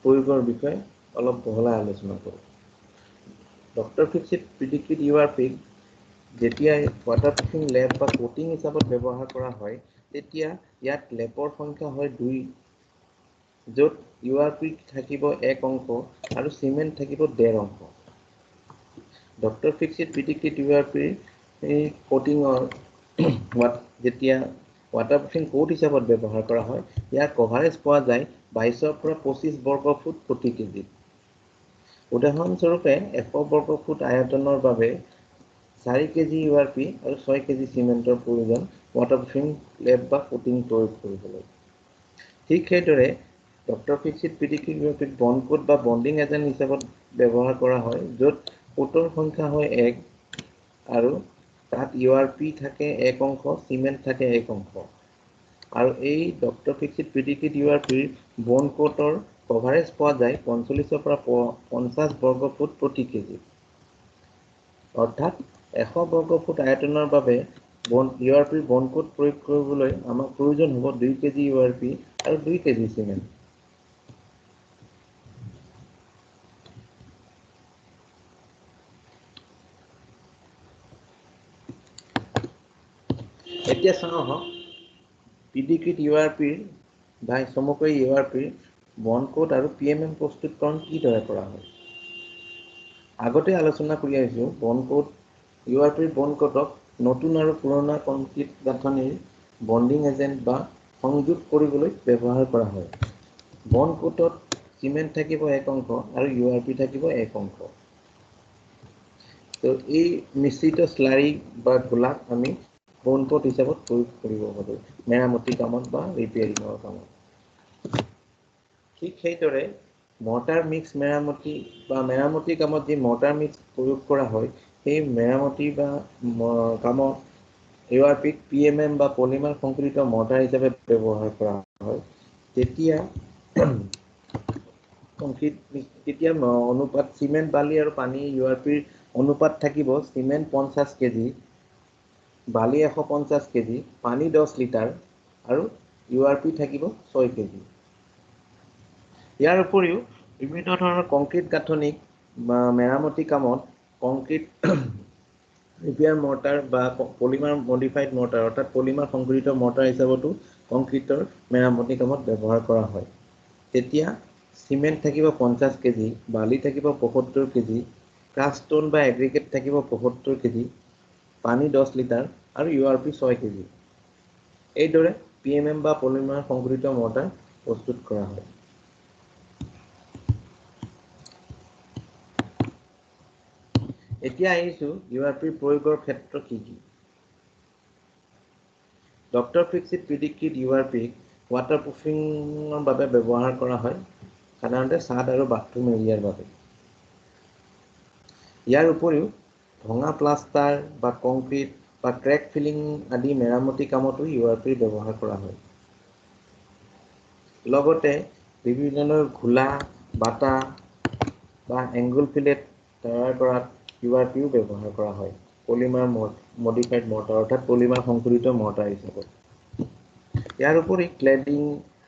প্ৰয়োগৰ বিষয়ে অলপ বহলাই আলোচনা কৰোঁ। ডক্টৰ ফিক্সিট পিডিক্ৰিট ইউআৰপিক যেতিয়া ৱাটাৰপ্ৰুফিং লেপ বা কোটিং হিচাপত ব্যৱহাৰ কৰা হয়, তেতিয়া ইয়াত লেপৰ সংখ্যা হয় 2, য'ত ইউআৰপি থাকিব 1 অংশ আৰু চিমেণ্ট থাকিব 1.5 অংশ। ডক্টৰ ফিক্সিট পিডিক্ৰিট ইউআৰপিৰ কোটিঙৰ যেতিয়া ৱাটাৰপ্ৰুফিং কোট হিচাপত ব্যৱহাৰ কৰা হয়, ইয়াৰ কভাৰেজ পোৱা যায় 22 পৰা 25 বৰ্গ ফুট প্ৰতি কেজিত। উদাহৰণস্বৰূপে 100 বৰ্গ ফুট আয়তনৰ বাবে 4 কেজি ইউআৰপি আৰু 6 কেজি চিমেণ্টৰ প্ৰয়োজন ৱাটাৰপ্ৰুফিং লেপ বা কোটিং প্ৰয়োগ কৰিবলৈ। ঠিক সেইদৰে ডক্টৰ ফিক্সিট পিডিক্ৰিট ইউআৰপিক বন কোট বা বণ্ডিং এজেণ্ট হিচাপত ব্যৱহাৰ কৰা হয়, য'ত কোটৰ সংখ্যা হয় 1 আৰু তাত ইউআৰপি থাকে 1 অংশ, চিমেণ্ট থাকে 1 অংশ। আৰু এই ডক্টৰ ফিক্সিট পিডিক্ৰিট ইউআৰপিৰ বন কোটৰ কভাৰেজ পোৱা যায় 45 পৰা 50 বৰ্গ ফুট প্ৰতি কেজি। অৰ্থাৎ 100 বৰ্গ ফুট আয়তনৰ বাবে ইউআৰপিৰ বন কোট প্ৰয়োগ কৰিবলৈ আমাক প্ৰয়োজন হ'ব 2 কেজি ইউআৰপি আৰু 2 কেজি চিমেণ্ট। এতিয়া চাওঁ আহক পিডিক্ৰিট ইউআৰপিৰ বা চমুকৈ ইউআৰপিৰ বন কোট আৰু PMM প্ৰস্তুতকৰণ কিদৰে কৰা হয়। আগতে আলোচনা কৰি আহিছোঁ বন কোট ইউআৰপিৰ বন কোটক নতুন আৰু পুৰণা কংক্ৰিট গাঁথনিৰ বণ্ডিং এজেণ্ট বা সংযোগ কৰিবলৈ ব্যৱহাৰ কৰা হয়। বন কোটত চিমেণ্ট থাকিব 1 অংশ আৰু ইউআৰপি থাকিব 1 অংশ। তো এই মিশ্ৰিত স্লাৰি বা ঘোলাক আমি বন কোট হিচাপত প্ৰয়োগ কৰিব পাৰোঁ মেৰামতি কামত বা ৰিপেয়াৰিঙৰ কামত। ঠিক সেইদৰে মৰ্টাৰ মিক্স মেৰামতি বা মেৰামতি কামত যি মৰ্টাৰ মিক্স প্ৰয়োগ কৰা হয়, সেই মেৰামতি বা কামত ইউআৰপিক PMM বা পলিমাৰ সংশোধিত মৰ্টাৰ হিচাপে ব্যৱহাৰ কৰা হয়। তেতিয়া অনুপাত চিমেণ্ট বালি আৰু পানী ইউআৰপিৰ অনুপাত থাকিব চিমেণ্ট 50 কেজি, বালি 150 কেজি, পানী 10 লিটাৰ আৰু ইউআৰপি থাকিব 6 কেজি। ইয়াৰ উপৰিও বিভিন্ন ধৰণৰ কংক্ৰিট গাঁথনিক বা মেৰামতি কামত কংক্ৰিট ৰিপেয়াৰ মৰ্টাৰ বা পলিমাৰ মডিফাইড মৰ্টাৰ অৰ্থাৎ পলিমাৰ সংশোধিত মৰ্টাৰ হিচাপতো কংক্ৰিটৰ মেৰামতি কামত ব্যৱহাৰ কৰা হয়। তেতিয়া সিমেন্ট থাকিব 50 কেজি, বালি থাকিব 75 কেজি, কাষ্টন বা এগ্ৰিগেট থাকিব 75 কেজি, পানী 10 লিটাৰ আৰু URP 6 কেজি। এইদৰে PMM বা পলিমাৰ সংঘটিত মৰ্টাৰ প্ৰস্তুত কৰা হয়। এতিয়া আহিছোঁ URP প্ৰয়োগৰ ক্ষেত্ৰ কি কি। ডক্টৰ ফিক্সিট প্ৰিডিক্টিড URPক ৱাটাৰপ্ৰুফিঙৰ বাবে ব্যৱহাৰ কৰা হয়, সাধাৰণতে ছাদ আৰু বাথৰুম এৰিয়াৰ বাবে। ইয়াৰ উপৰিও ভঙা প্লাষ্টাৰ বা কংক্ৰিট বা ক্ৰেক ফিলিং আদি মেৰামতি কামতো URP ব্যৱহাৰ কৰা হয়। লগতে বিভিন্ন ধৰণৰ ঘোলা, বাটা বা এংগুল ফিলেট তৈয়াৰ কৰাত URPও ব্যৱহাৰ কৰা হয়। পলিমাৰ মডিফাইড মৰ্টাৰ অৰ্থাৎ পলিমাৰ সংশোধিত মৰ্টাৰ হিচাপত। ইয়াৰ উপৰি ক্লেডিং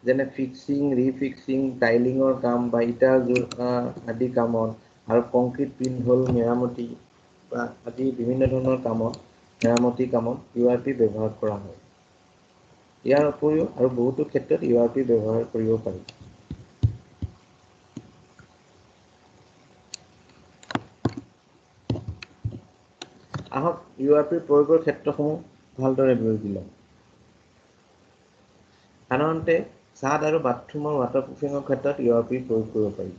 যেনে ফিক্সিং, ৰিফিক্সিং, টাইলিঙৰ কাম বা ইটা জোৰা আদি কামত আৰু কংক্ৰিট পিনহোল মেৰামতি বা আদি বিভিন্ন ধৰণৰ কামত মেৰামতি কামত URP ব্যৱহাৰ কৰা হয়। ইয়াৰ উপৰিও আৰু বহুতো ক্ষেত্ৰত URP ব্যৱহাৰ কৰিব পাৰি। আহক URP প্ৰয়োগৰ ক্ষেত্ৰসমূহ ভালদৰে বুজি লওঁ। সাধাৰণতে ছাদ আৰু বাথৰুমৰ ৱাটাৰপ্ৰুফিঙৰ ক্ষেত্ৰত URP প্ৰয়োগ কৰিব পাৰি।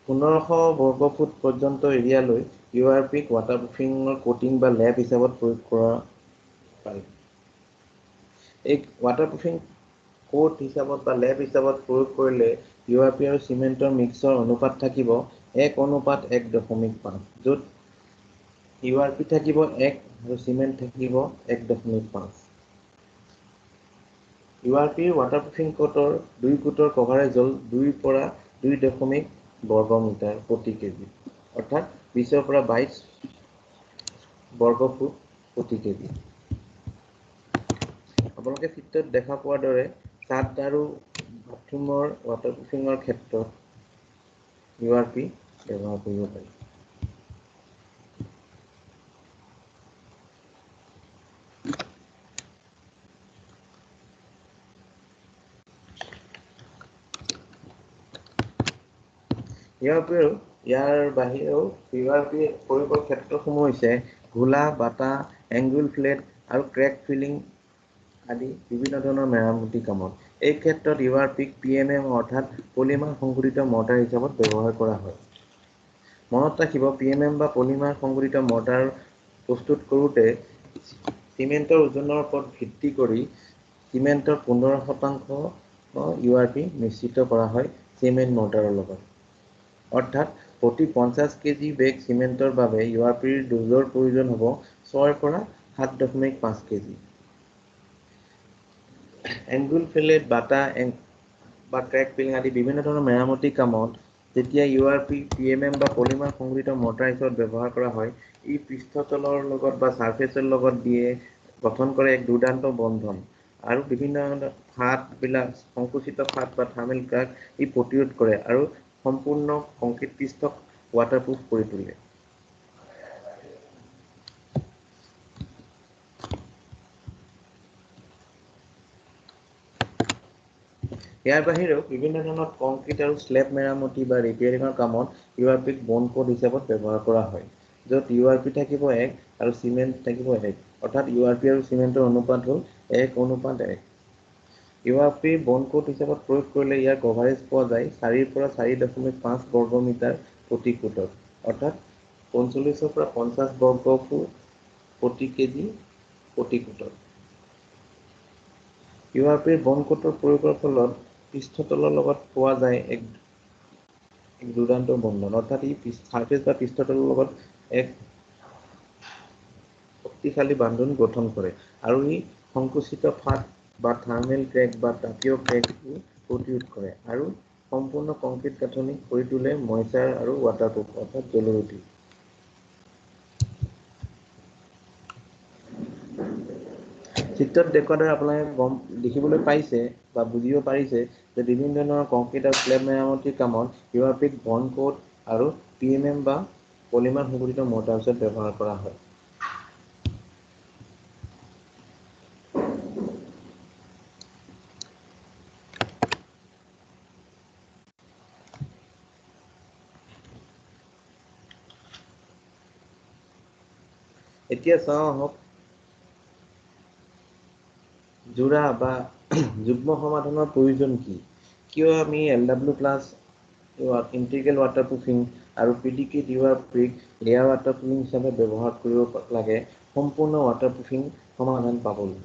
1500 বৰ্গফুট পৰ্যন্ত এৰিয়ালৈ URPক ৱাটাৰপ্ৰুফিঙৰ কোটিং বা লেব হিচাপত প্ৰয়োগ কৰা পাৰি। এই ৱাটাৰপ্ৰুফিং কোট হিচাপত বা লেব হিচাপত প্ৰয়োগ কৰিলে URP আৰু চিমেণ্টৰ মিক্সৰ অনুপাত থাকিব 1:1.5, য'ত URP থাকিব 1 আৰু চিমেণ্ট থাকিব 1.5। URPৰ ৱাটাৰপ্ৰুফিং কোটৰ 2 কোটৰ কভাৰেজ হ'ল 2 পৰা 2.0 বৰ্গমিটাৰ প্ৰতি কেজি, অৰ্থাৎ 20 পৰা 22 বৰ্গফুট প্ৰতি কেজি। আপোনালোকে চিত্ৰত দেখা পোৱাৰ দৰে ছাদ আৰু বাথৰুমৰ ৱাটাৰপ্ৰুফিঙৰ ক্ষেত্ৰত URP ব্যৱহাৰ কৰিব পাৰি। ইয়াৰ বাহিৰেও URP প্ৰয়োগৰ ক্ষেত্ৰসমূহ হৈছে ঘোলা, বাটা, এংগুল ফ্লেট আৰু ক্ৰেক ফিলিং আদি বিভিন্ন ধৰণৰ মেৰামতি কামত। এই ক্ষেত্ৰত URPক PMM অৰ্থাৎ পলিমাৰ সংঘটিত মৰ্টাৰ হিচাপত ব্যৱহাৰ কৰা হয়। মনত ৰাখিব, PMM বা পলিমাৰ সংঘটিত মৰ্টাৰ প্ৰস্তুত কৰোঁতে চিমেণ্টৰ ওজনৰ ওপৰত ভিত্তি কৰি চিমেণ্টৰ 15% URP নিশ্চিত কৰা হয় চিমেণ্ট মৰ্টাৰৰ লগত। অৰ্থাৎ প্ৰতি 50 কেজি বেগ চিমেণ্টৰ বাবে URPৰ ড'জৰ প্ৰয়োজন হ'ব 6 পৰা 7.5 কেজি। এংগুল ফিলেট, বাটা বা ক্ৰেক ফিলিং আদি বিভিন্ন ধৰণৰ মেৰামতি কামত যেতিয়া URP, PMM বা পলিমাৰ সংঘটিত মৰ্টাৰ হিচাপত ব্যৱহাৰ কৰা হয়, ই পৃষ্ঠতলৰ লগত বা ছাৰ্ফেচৰ লগত গঠন কৰে এক দুৰ্দান্ত বন্ধন আৰু বিভিন্ন ফাটবিলাক সংকুচিত ফাট বা থাৰ্মেল ক্ৰাক ই প্ৰতিৰোধ কৰে আৰু সম্পূৰ্ণ কংক্ৰিট পৃষ্ঠক ৱাটাৰপ্ৰুফ কৰি তোলে। ইয়াৰ বাহিৰেও বিভিন্ন ধৰণৰ কংক্ৰিট আৰু স্লেব মেৰামতি বা ৰিপেয়াৰিঙৰ কামত URPক বন কোড হিচাপত ব্যৱহাৰ কৰা হয়, য'ত URP থাকিব 1 আৰু চিমেণ্ট থাকিব 1, অৰ্থাৎ URP আৰু চিমেণ্টৰ অনুপাত হ'ল 1:1। URP বন কোড হিচাপত প্ৰয়োগ কৰিলে ইয়াৰ কভাৰেজ পোৱা যায় 4 পৰা 4.5 বৰ্গমিটাৰ প্ৰতি ফুটত, অৰ্থাৎ 45 পৰা 50 বৰ্গফুট প্ৰতি কেজি প্ৰতি ফুটত। URPৰ বন কোটৰ প্ৰয়োগৰ ফলত পৃষ্ঠতলৰ লগত পোৱা যায় এক দুৰ্দান্ত বন্ধন, অৰ্থাৎ ই ছাৰ্ফেচ বা পৃষ্ঠতলৰ লগত এক শক্তিশালী বান্ধোন গঠন কৰে আৰু ই সংকুচিত ফাট বা থাৰ্মেল ক্ৰেক বা তাপীয় ক্ৰেকো প্ৰতিৰোধ কৰে আৰু সম্পূৰ্ণ কংক্ৰিট গাঁথনি কৰি তোলে মইচাৰ আৰু ৱাটাৰপ্ৰুফ অৰ্থাৎ জলৰোধী। চিত্ৰত দেখুওৱাৰ দৰে আপোনালোকে দেখিবলৈ পাইছে বা বুজিব পাৰিছে যে বিভিন্ন ধৰণৰ কংক্ৰিট আৰু স্লেব মেৰামতিৰ কামত URPক বন কোড আৰু PMM বা পলিমাৰ সংঘটিত মৰ্টাৰ হিচাপে ব্যৱহাৰ কৰা হয়। এতিয়া চাওঁ আহক জোড়া বা যুগ্ম সমাধানৰ প্ৰয়োজন কি? কিয় আমি LW প্লাছ ইন্টিগ্ৰেল ৱাটাৰপ্ৰুফিং আৰু PDK DYP লেয়াৰ ৱাটাৰপ্ৰুফিং হিচাপে ব্যৱহাৰ কৰিব লাগে সম্পূৰ্ণ ৱাটাৰপ্ৰুফিং সমাধান পাবলৈ।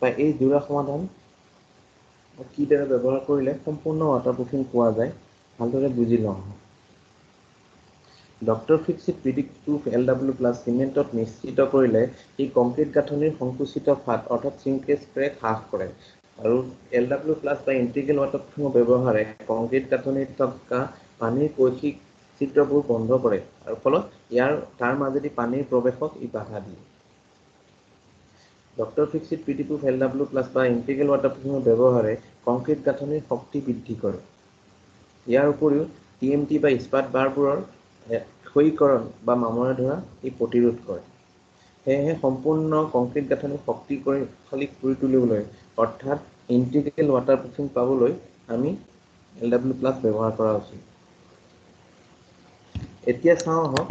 বা এই জোড়া সমাধান কিদৰে ব্যৱহাৰ কৰিলে সম্পূৰ্ণ ৱাটাৰপ্ৰুফিং পোৱা যায় ভালদৰে বুজি লওঁ। ডক্টৰ ফিক্সিট পিডিপ্ৰুফ LW প্লাছ চিমেণ্টত মিশ্ৰিত কৰিলে ই কংক্ৰিট গাঁথনিৰ সংকুচিত ফাট অৰ্থাৎ শ্ৰিংকেজ ক্ৰেক হ্ৰাস কৰে আৰু LW প্লাছ বা ইন্টিগ্ৰেল ৱাটাৰপ্ৰুফিঙৰ ব্যৱহাৰে কংক্ৰিট গাঁথনিত থকা পানীৰ কৈশিক ছিদ্ৰবোৰ বন্ধ কৰে আৰু ফলত তাৰ মাজেদি পানীৰ প্ৰৱেশক ই বাধা দিয়ে। ডক্টৰ ফিক্সিট পিডিপ্ৰুফ LW প্লাছ বা ইন্টিগ্ৰেল ৱাটাৰপ্ৰুফিঙৰ ব্যৱহাৰে কংক্ৰিট গাঁথনিৰ শক্তি বৃদ্ধি কৰে। ইয়াৰ উপৰিও TMT বা ইস্পাত বাৰবোৰৰ ক্ষয়ীকৰণ বা মামৰে ধৰা ই প্ৰতিৰোধ কৰে। সেয়েহে সম্পূৰ্ণ কংক্ৰিট গাঁথনি শক্তিশালী কৰি তুলিবলৈ অৰ্থাৎ ইন্টিগ্ৰেল ৱাটাৰপ্ৰুফিং পাবলৈ আমি LW প্লাছ ব্যৱহাৰ কৰা উচিত। এতিয়া চাওঁ আহক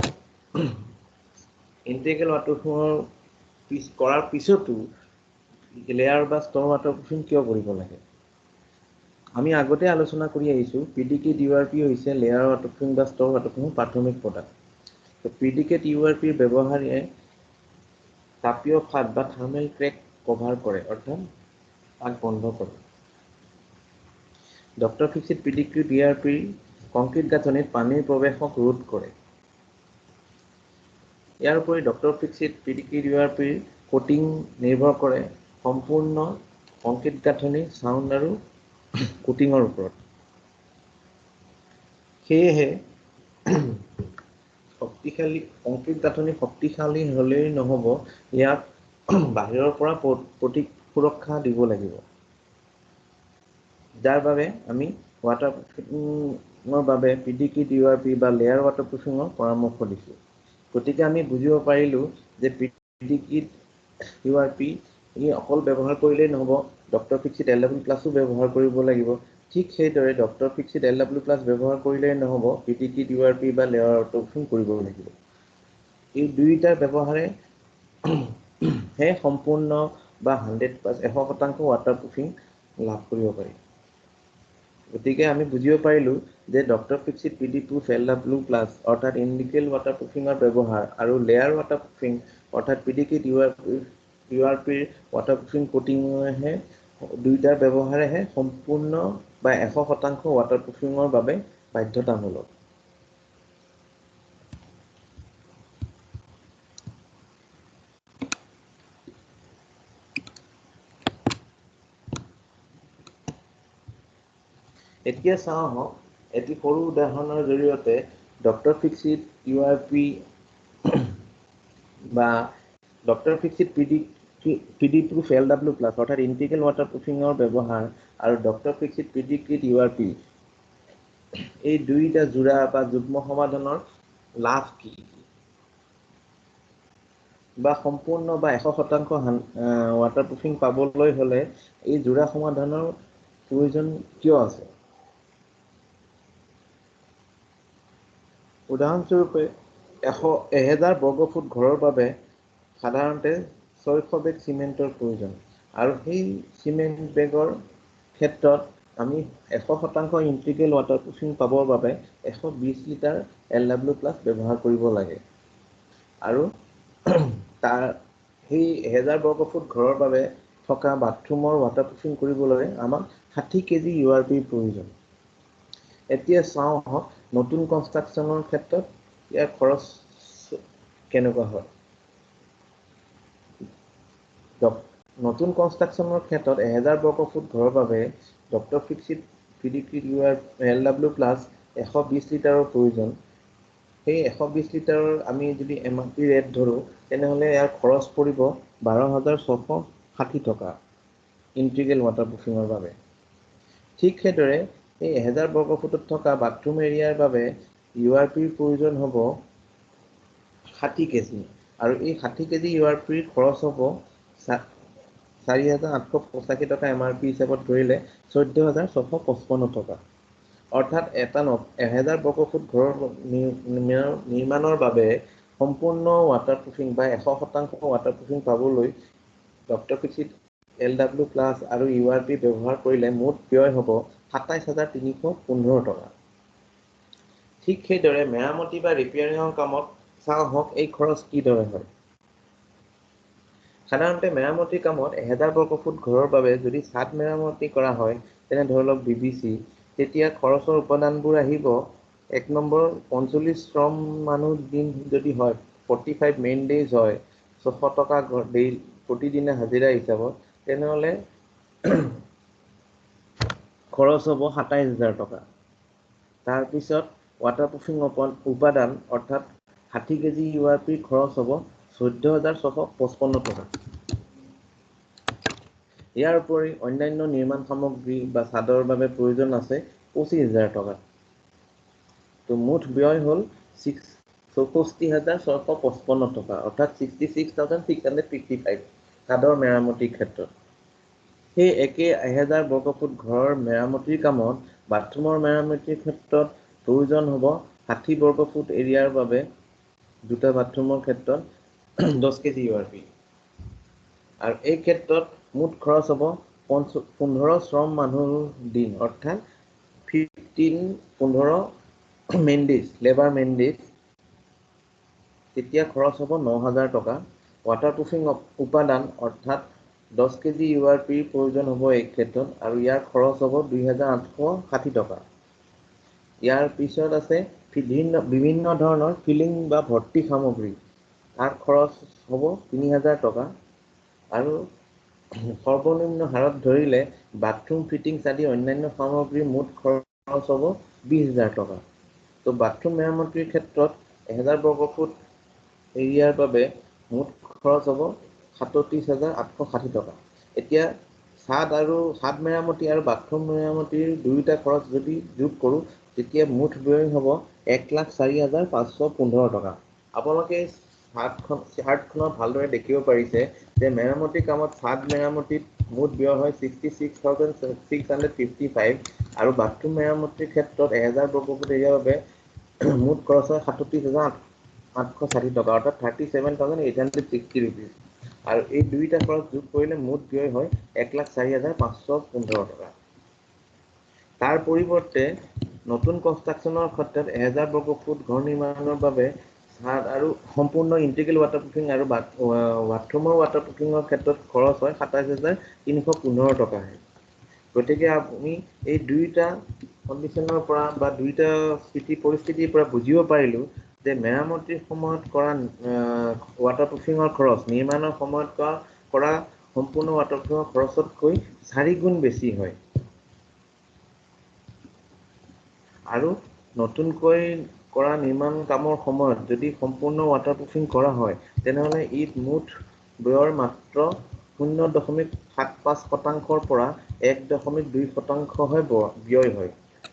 ইন্টিগ্ৰেল ৱাটাৰপ্ৰুফিঙৰ কৰাৰ পিছতো লেয়াৰ বা স্তৰ ৱাটাৰপ্ৰুফিং কিয় কৰিব লাগে? আমি আগতে আলোচনা কৰি আহিছোঁ PDK DYP হৈছে লেয়াৰ ৱাটাৰপ্ৰুফিং বা স্তৰ ৱাটাৰপ্ৰুফিঙৰ প্ৰাথমিক প্ৰডাক্ট। PDK DYP ব্যৱহাৰে তাপীয় ফাট বা থাৰ্মেল ক্ৰেক কভাৰ কৰে অৰ্থাৎ তাক বন্ধ কৰে। Doctor Fixit PDK DYP concrete গাঁথনিত পানীৰ প্ৰৱেশক ৰোধ কৰে। ইয়াৰ উপৰি ডক্টৰ ফিক্সিট PDK DYP কোটিং নিৰ্ভৰ কৰে সম্পূৰ্ণ কংক্ৰিট গাঁথনি ছাউণ্ড আৰু কোটিঙৰ ওপৰত। সেয়েহে কংক্ৰিট গাঁথনি শক্তিশালী হ'লেই নহ'ব, ইয়াক বাহিৰৰ পৰা সুৰক্ষা দিব লাগিব। যাৰ বাবে আমি ৱাটাৰপ্ৰুফিঙৰ বাবে PDK DYP বা লেয়াৰ ৱাটাৰপ্ৰুফিঙৰ পৰামৰ্শ দিছোঁ। গতিকে আমি বুজিব পাৰিলোঁ যে PDK DYP অকল ব্যৱহাৰ কৰিলেই নহ'ব, ডক্টৰ ফিক্সিট LW প্লাছো ব্যৱহাৰ কৰিব লাগিব। ঠিক সেইদৰে ডক্টৰ ফিক্সিট LW প্লাছ ব্যৱহাৰ কৰিলেই নহ'ব, PDK DYP বা লেয়াৰ ৱাটাৰপ্ৰুফিং কৰিব লাগিব। এই দুয়োটাৰ ব্যৱহাৰে সম্পূৰ্ণ বা 100% ৱাটাৰপ্ৰুফিং লাভ কৰিব পাৰি। গতিকে আমি বুজিব পাৰিলোঁ যে ডক্টৰ ফিক্সিট PDপ্ৰুফ LW প্লাছ অৰ্থাৎ ইন্টিগ্ৰেল ৱাটাৰপ্ৰুফিঙৰ ব্যৱহাৰ আৰু লেয়াৰ ৱাটাৰপ্ৰুফিং অৰ্থাৎ PDK DYPৰ ৱাটাৰপ্ৰুফিং কোটিঙেহে দুয়োটাৰ ব্যৱহাৰেহে সম্পূৰ্ণ বা 100% ৱাটাৰপ্ৰুফিঙৰ বাবে বাধ্যতামূলক। এতিয়া চাওঁ আহক এটি সৰু উদাহৰণৰ জৰিয়তে ডক্টৰ ফিক্সিট DYP বা ডক্টৰ ফিক্সিট PDপ্ৰুফ LW প্লাছ অৰ্থাৎ ইন্টিগ্ৰেল ৱাটাৰপ্ৰুফিঙৰ ব্যৱহাৰ আৰু ডক্টৰ ফিক্সিট PDK DYP এই দুয়োটা জোড়া বা যুগ্ম সমাধানৰ লাভ কি? বা সম্পূৰ্ণ বা 100% ৱাটাৰপ্ৰুফিং পাবলৈ হ'লে এই জোড়া সমাধানৰ প্ৰয়োজন কিয় আছে? উদাহৰণস্বৰূপে 1000 বৰ্গফুট ঘৰৰ বাবে সাধাৰণতে 600 বেগ চিমেণ্টৰ প্ৰয়োজন আৰু সেই চিমেণ্ট বেগৰ ক্ষেত্ৰত আমি 100% ইন্টিগ্ৰেল ৱাটাৰপ্ৰুফিং পাবৰ বাবে 120 লিটাৰ LW প্লাছ ব্যৱহাৰ কৰিব লাগে আৰু সেই 1000 বৰ্গফুট ঘৰৰ বাবে থকা বাথৰুমৰ ৱাটাৰপ্ৰুফিং কৰিবলৈ আমাক 60 কেজি URPৰ প্ৰয়োজন। এতিয়া চাওঁ আহক নতুন কনষ্ট্ৰাকশ্যনৰ ক্ষেত্ৰত ইয়াৰ খৰচ কেনেকুৱা হয়। নতুন কনষ্ট্ৰাকশ্যনৰ ক্ষেত্ৰত 1000 বৰ্গফুট ঘৰৰ বাবে doctor Fixit PDK LW plus 120 লিটাৰৰ প্ৰয়োজন। সেই 120 লিটাৰৰ আমি যদি MRP ৰেট ধৰোঁ তেনেহ'লে ইয়াৰ খৰচ পৰিব 12,660 টকা ইন্টিগ্ৰেল ৱাটাৰপ্ৰুফিঙৰ বাবে। ঠিক সেইদৰে এই 1000 বৰ্গফুটত থকা বাথৰুম এৰিয়াৰ বাবে URPৰ প্ৰয়োজন হ'ব 60 কেজি আৰু এই 60 কেজি URPৰ খৰচ হ'ব 4,885 টকা MRP হিচাপত ধৰিলে 14,655 টকা। অৰ্থাৎ 1000 বৰ্গফুট ঘৰৰ নিৰ্মাণৰ বাবে সম্পূৰ্ণ ৱাটাৰপ্ৰুফিং বা 100% ৱাটাৰপ্ৰুফিং পাবলৈ ডক্টৰকিচিট LW প্লাছ আৰু URP ব্যৱহাৰ কৰিলে মুঠ ব্যয় হ'ব ২৭,৩১৫ টকা। ঠিক সেইদৰে মেৰামতি বা ৰিপেয়াৰিঙৰ কামত চাওঁ হওক এই খৰচ কিদৰে হয়। সাধাৰণতে মেৰামতিৰ কামত 1000 বৰ্গফুট ঘৰৰ বাবে যদি ছাদ মেৰামতি কৰা হয়, তেনে ধৰি লওক BBC, তেতিয়া খৰচৰ উপাদানবোৰ আহিব 1 নম্বৰ 45 শ্ৰম মানুহ দিন যদি হয়, 45 মেইন ডেইজ হয়, 600 টকা প্ৰতিদিনে হাজিৰা হিচাপত, তেনেহ'লে খৰচ হ'ব 27,000 টকা। তাৰপিছত ৱাটাৰপ্ৰুফিং উপাদান অৰ্থাৎ 60 কেজি URP খৰচ হ'ব 14,655 টকা। ইয়াৰ উপৰি অন্যান্য নিৰ্মাণ সামগ্ৰী বা ছাদৰ বাবে প্ৰয়োজন আছে 25,000 টকা। তো মুঠ ব্যয় হ'ল 64,655 টকা, অৰ্থাৎ 66,655 ছাদৰ মেৰামতিৰ ক্ষেত্ৰত। সেই একে 1000 বৰ্গফুট ঘৰৰ মেৰামতিৰ কামত বাথৰুমৰ মেৰামতিৰ ক্ষেত্ৰত প্ৰয়োজন হ'ব 60 বৰ্গফুট এৰিয়াৰ বাবে দুটা বাথৰুমৰ ক্ষেত্ৰত 10 কেজি URP। আৰু এই ক্ষেত্ৰত মুঠ খৰচ হ'ব 15 শ্ৰম মানুহ দিন, অৰ্থাৎ 15 main days, labour main days, তেতিয়া খৰচ হ'ব 9,000 টকা। ৱাটাৰপ্ৰুফিং উপাদান অৰ্থাৎ 10 কেজি URPৰ প্ৰয়োজন হ'ব এই ক্ষেত্ৰত, আৰু ইয়াৰ খৰচ হ'ব 2,860 টকা। ইয়াৰ পিছত আছে বিভিন্ন ধৰণৰ ফিলিং বা ভৰ্তি সামগ্ৰী, তাৰ খৰচ হ'ব 3,000 টকা। আৰু সৰ্বনিম্ন হাৰত ধৰিলে বাথৰুম ফিটিংছ আদি অন্যান্য সামগ্ৰীৰ মুঠ খৰচ হ'ব 20,000 টকা। তো বাথৰুম মেৰামতিৰ ক্ষেত্ৰত 1000 বৰ্গফুট এৰিয়াৰ বাবে মুঠ খৰচ হ'ব 37,860 টকা। এতিয়া ছাদ মেৰামতি আৰু বাথৰুম মেৰামতিৰ দুয়োটা খৰচ যদি যোগ কৰোঁ, তেতিয়া মুঠ ব্যয় হ'ব 1,04,515 টকা। আপোনালোকে চাৰ্টখনত ভালদৰে দেখিব পাৰিছে যে মেৰামতিৰ কামত ছাদ মেৰামতিত মুঠ ব্যয় হয় 66,655 আৰু বাথৰুম মেৰামতিৰ ক্ষেত্ৰত 1000 বৰ্গফুট এৰিয়াৰ বাবে মুঠ খৰচ হয় 37,860 টকা, অৰ্থাৎ 37,860 ৰুপিজ। আৰু এই দুইটা খৰচ যোগ কৰিলে মুঠ ব্যয় হয় 1,04,515 টকা। তাৰ পৰিৱৰ্তে নতুন কনষ্ট্ৰাকশ্যনৰ ক্ষেত্ৰত 1000 বৰ্গফুট ঘৰ নিৰ্মাণৰ বাবে ছাদ আৰু সম্পূৰ্ণ ইণ্টিগ্ৰেল ৱাটাৰপ্ৰুফিং আৰু বাথৰুমৰ ৱাটাৰপ্ৰুফিঙৰ ক্ষেত্ৰত খৰচ হয় 27,315 টকাহে। গতিকে আমি এই দুইটা কণ্ডিশ্যনৰ পৰা বা দুইটা পৰিস্থিতিৰ পৰা বুজিব পাৰিলোঁ যে মেৰামতিৰ সময়ত কৰা ৱাটাৰপ্ৰুফিঙৰ খৰচ নিৰ্মাণৰ সময়ত কৰা সম্পূৰ্ণ ৱাটাৰপ্ৰুফিঙৰ খৰচতকৈ 4 গুণ বেছি হয়। আৰু নতুনকৈ কৰা নিৰ্মাণ কামৰ সময়ত যদি সম্পূৰ্ণ ৱাটাৰপ্ৰুফিং কৰা হয়, তেনেহ'লে ই মুঠ ব্যয়ৰ মাত্ৰ 0.75%ৰ পৰা 1.2%হে ব্যয় হয়।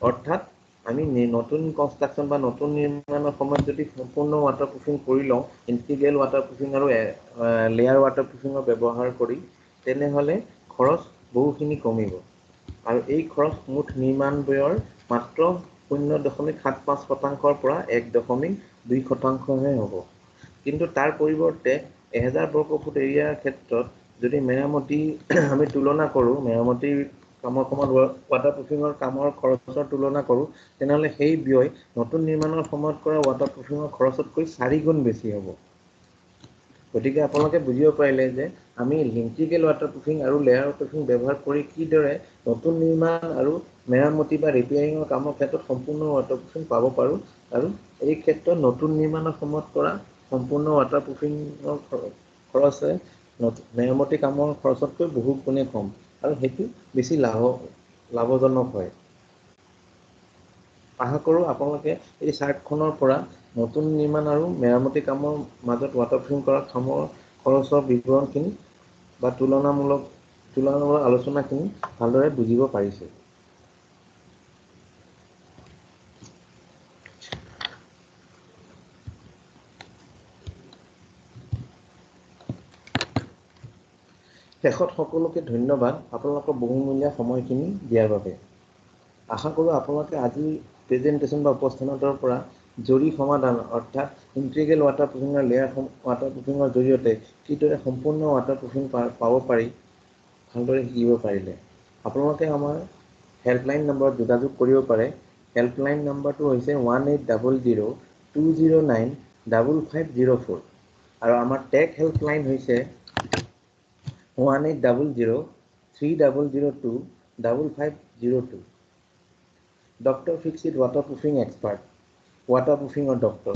অৰ্থাৎ আমি নতুন কনষ্ট্ৰাকশ্যন বা নতুন নিৰ্মাণৰ সময়ত যদি সম্পূৰ্ণ ৱাটাৰপ্ৰুফিং কৰি লওঁ, ইণ্টিগ্ৰেল ৱাটাৰপ্ৰুফিং আৰু লেয়াৰ ৱাটাৰপ্ৰুফিঙৰ ব্যৱহাৰ কৰি, তেনেহ'লে খৰচ বহুখিনি কমিব। আৰু এই খৰচ মুঠ নিৰ্মাণ ব্যয়ৰ মাত্ৰ 0.75%ৰ পৰা 1.2%হে হ'ব। কিন্তু তাৰ পৰিৱৰ্তে 1000 বৰ্গফুট এৰিয়াৰ ক্ষেত্ৰত যদি মেৰামতি আমি তুলনা কৰোঁ, মেৰামতিৰ কামৰ সময়ত ৱাটাৰপ্ৰুফিঙৰ কামৰ খৰচৰ তুলনা কৰোঁ, তেনেহ'লে সেই ব্যয় নতুন নিৰ্মাণৰ সময়ত কৰা ৱাটাৰপ্ৰুফিঙৰ খৰচতকৈ 4 গুণ বেছি হ'ব। গতিকে আপোনালোকে বুজিব পাৰিলে যে আমি ইণ্টিগ্ৰেল ৱাটাৰপ্ৰুফিং আৰু লেয়াৰ ৱাটাৰপ্ৰুফিং ব্যৱহাৰ কৰি কিদৰে নতুন নিৰ্মাণ আৰু মেৰামতি বা ৰিপেয়াৰিঙৰ কামৰ ক্ষেত্ৰত সম্পূৰ্ণ ৱাটাৰপ্ৰুফিং পাব পাৰোঁ। আৰু এই ক্ষেত্ৰত নতুন নিৰ্মাণৰ সময়ত কৰা সম্পূৰ্ণ ৱাটাৰপ্ৰুফিঙৰ খৰচে মেৰামতি কামৰ খৰচতকৈ বহু গুণে কম, আৰু সেইটো বেছি লাভজনক হয়। আশা কৰোঁ আপোনালোকে এই চাৰ্টখনৰ পৰা নতুন নিৰ্মাণ আৰু মেৰামতি কামৰ মাজত ৱাটাৰপ্ৰুফিং কৰা কামৰ খৰচৰ বিৱৰণখিনি বা তুলনামূলক আলোচনাখিনি ভালদৰে বুজিব পাৰিছে। শেষত সকলোকে ধন্যবাদ আপোনালোকৰ বহুমূলীয়া সময়খিনি দিয়াৰ বাবে। আশা কৰোঁ আপোনালোকে আজিৰ প্ৰেজেণ্টেশ্যন বা উপস্থাপনাৰ পৰা জৰি সমাধান অৰ্থাৎ ইণ্টিগ্ৰেল ৱাটাৰপ্ৰুফিঙৰ ৱাটাৰপ্ৰুফিঙৰ জৰিয়তে কিদৰে সম্পূৰ্ণ ৱাটাৰপ্ৰুফিং পাব পাৰি ভালদৰে শিকিব পাৰিলে। আপোনালোকে আমাৰ হেল্পলাইন নম্বৰত যোগাযোগ কৰিব পাৰে। হেল্পলাইন নম্বৰটো হৈছে 1800-209-5504 আৰু আমাৰ টেক হেল্পলাইন হৈছে 1800-3002-5502। ডক্টৰ ফিক্সিত ৱাটাৰপ্ৰুফিং এক্সপাৰ্ট, ৱাটাৰপ্ৰুফিঙৰ ডক্টৰ।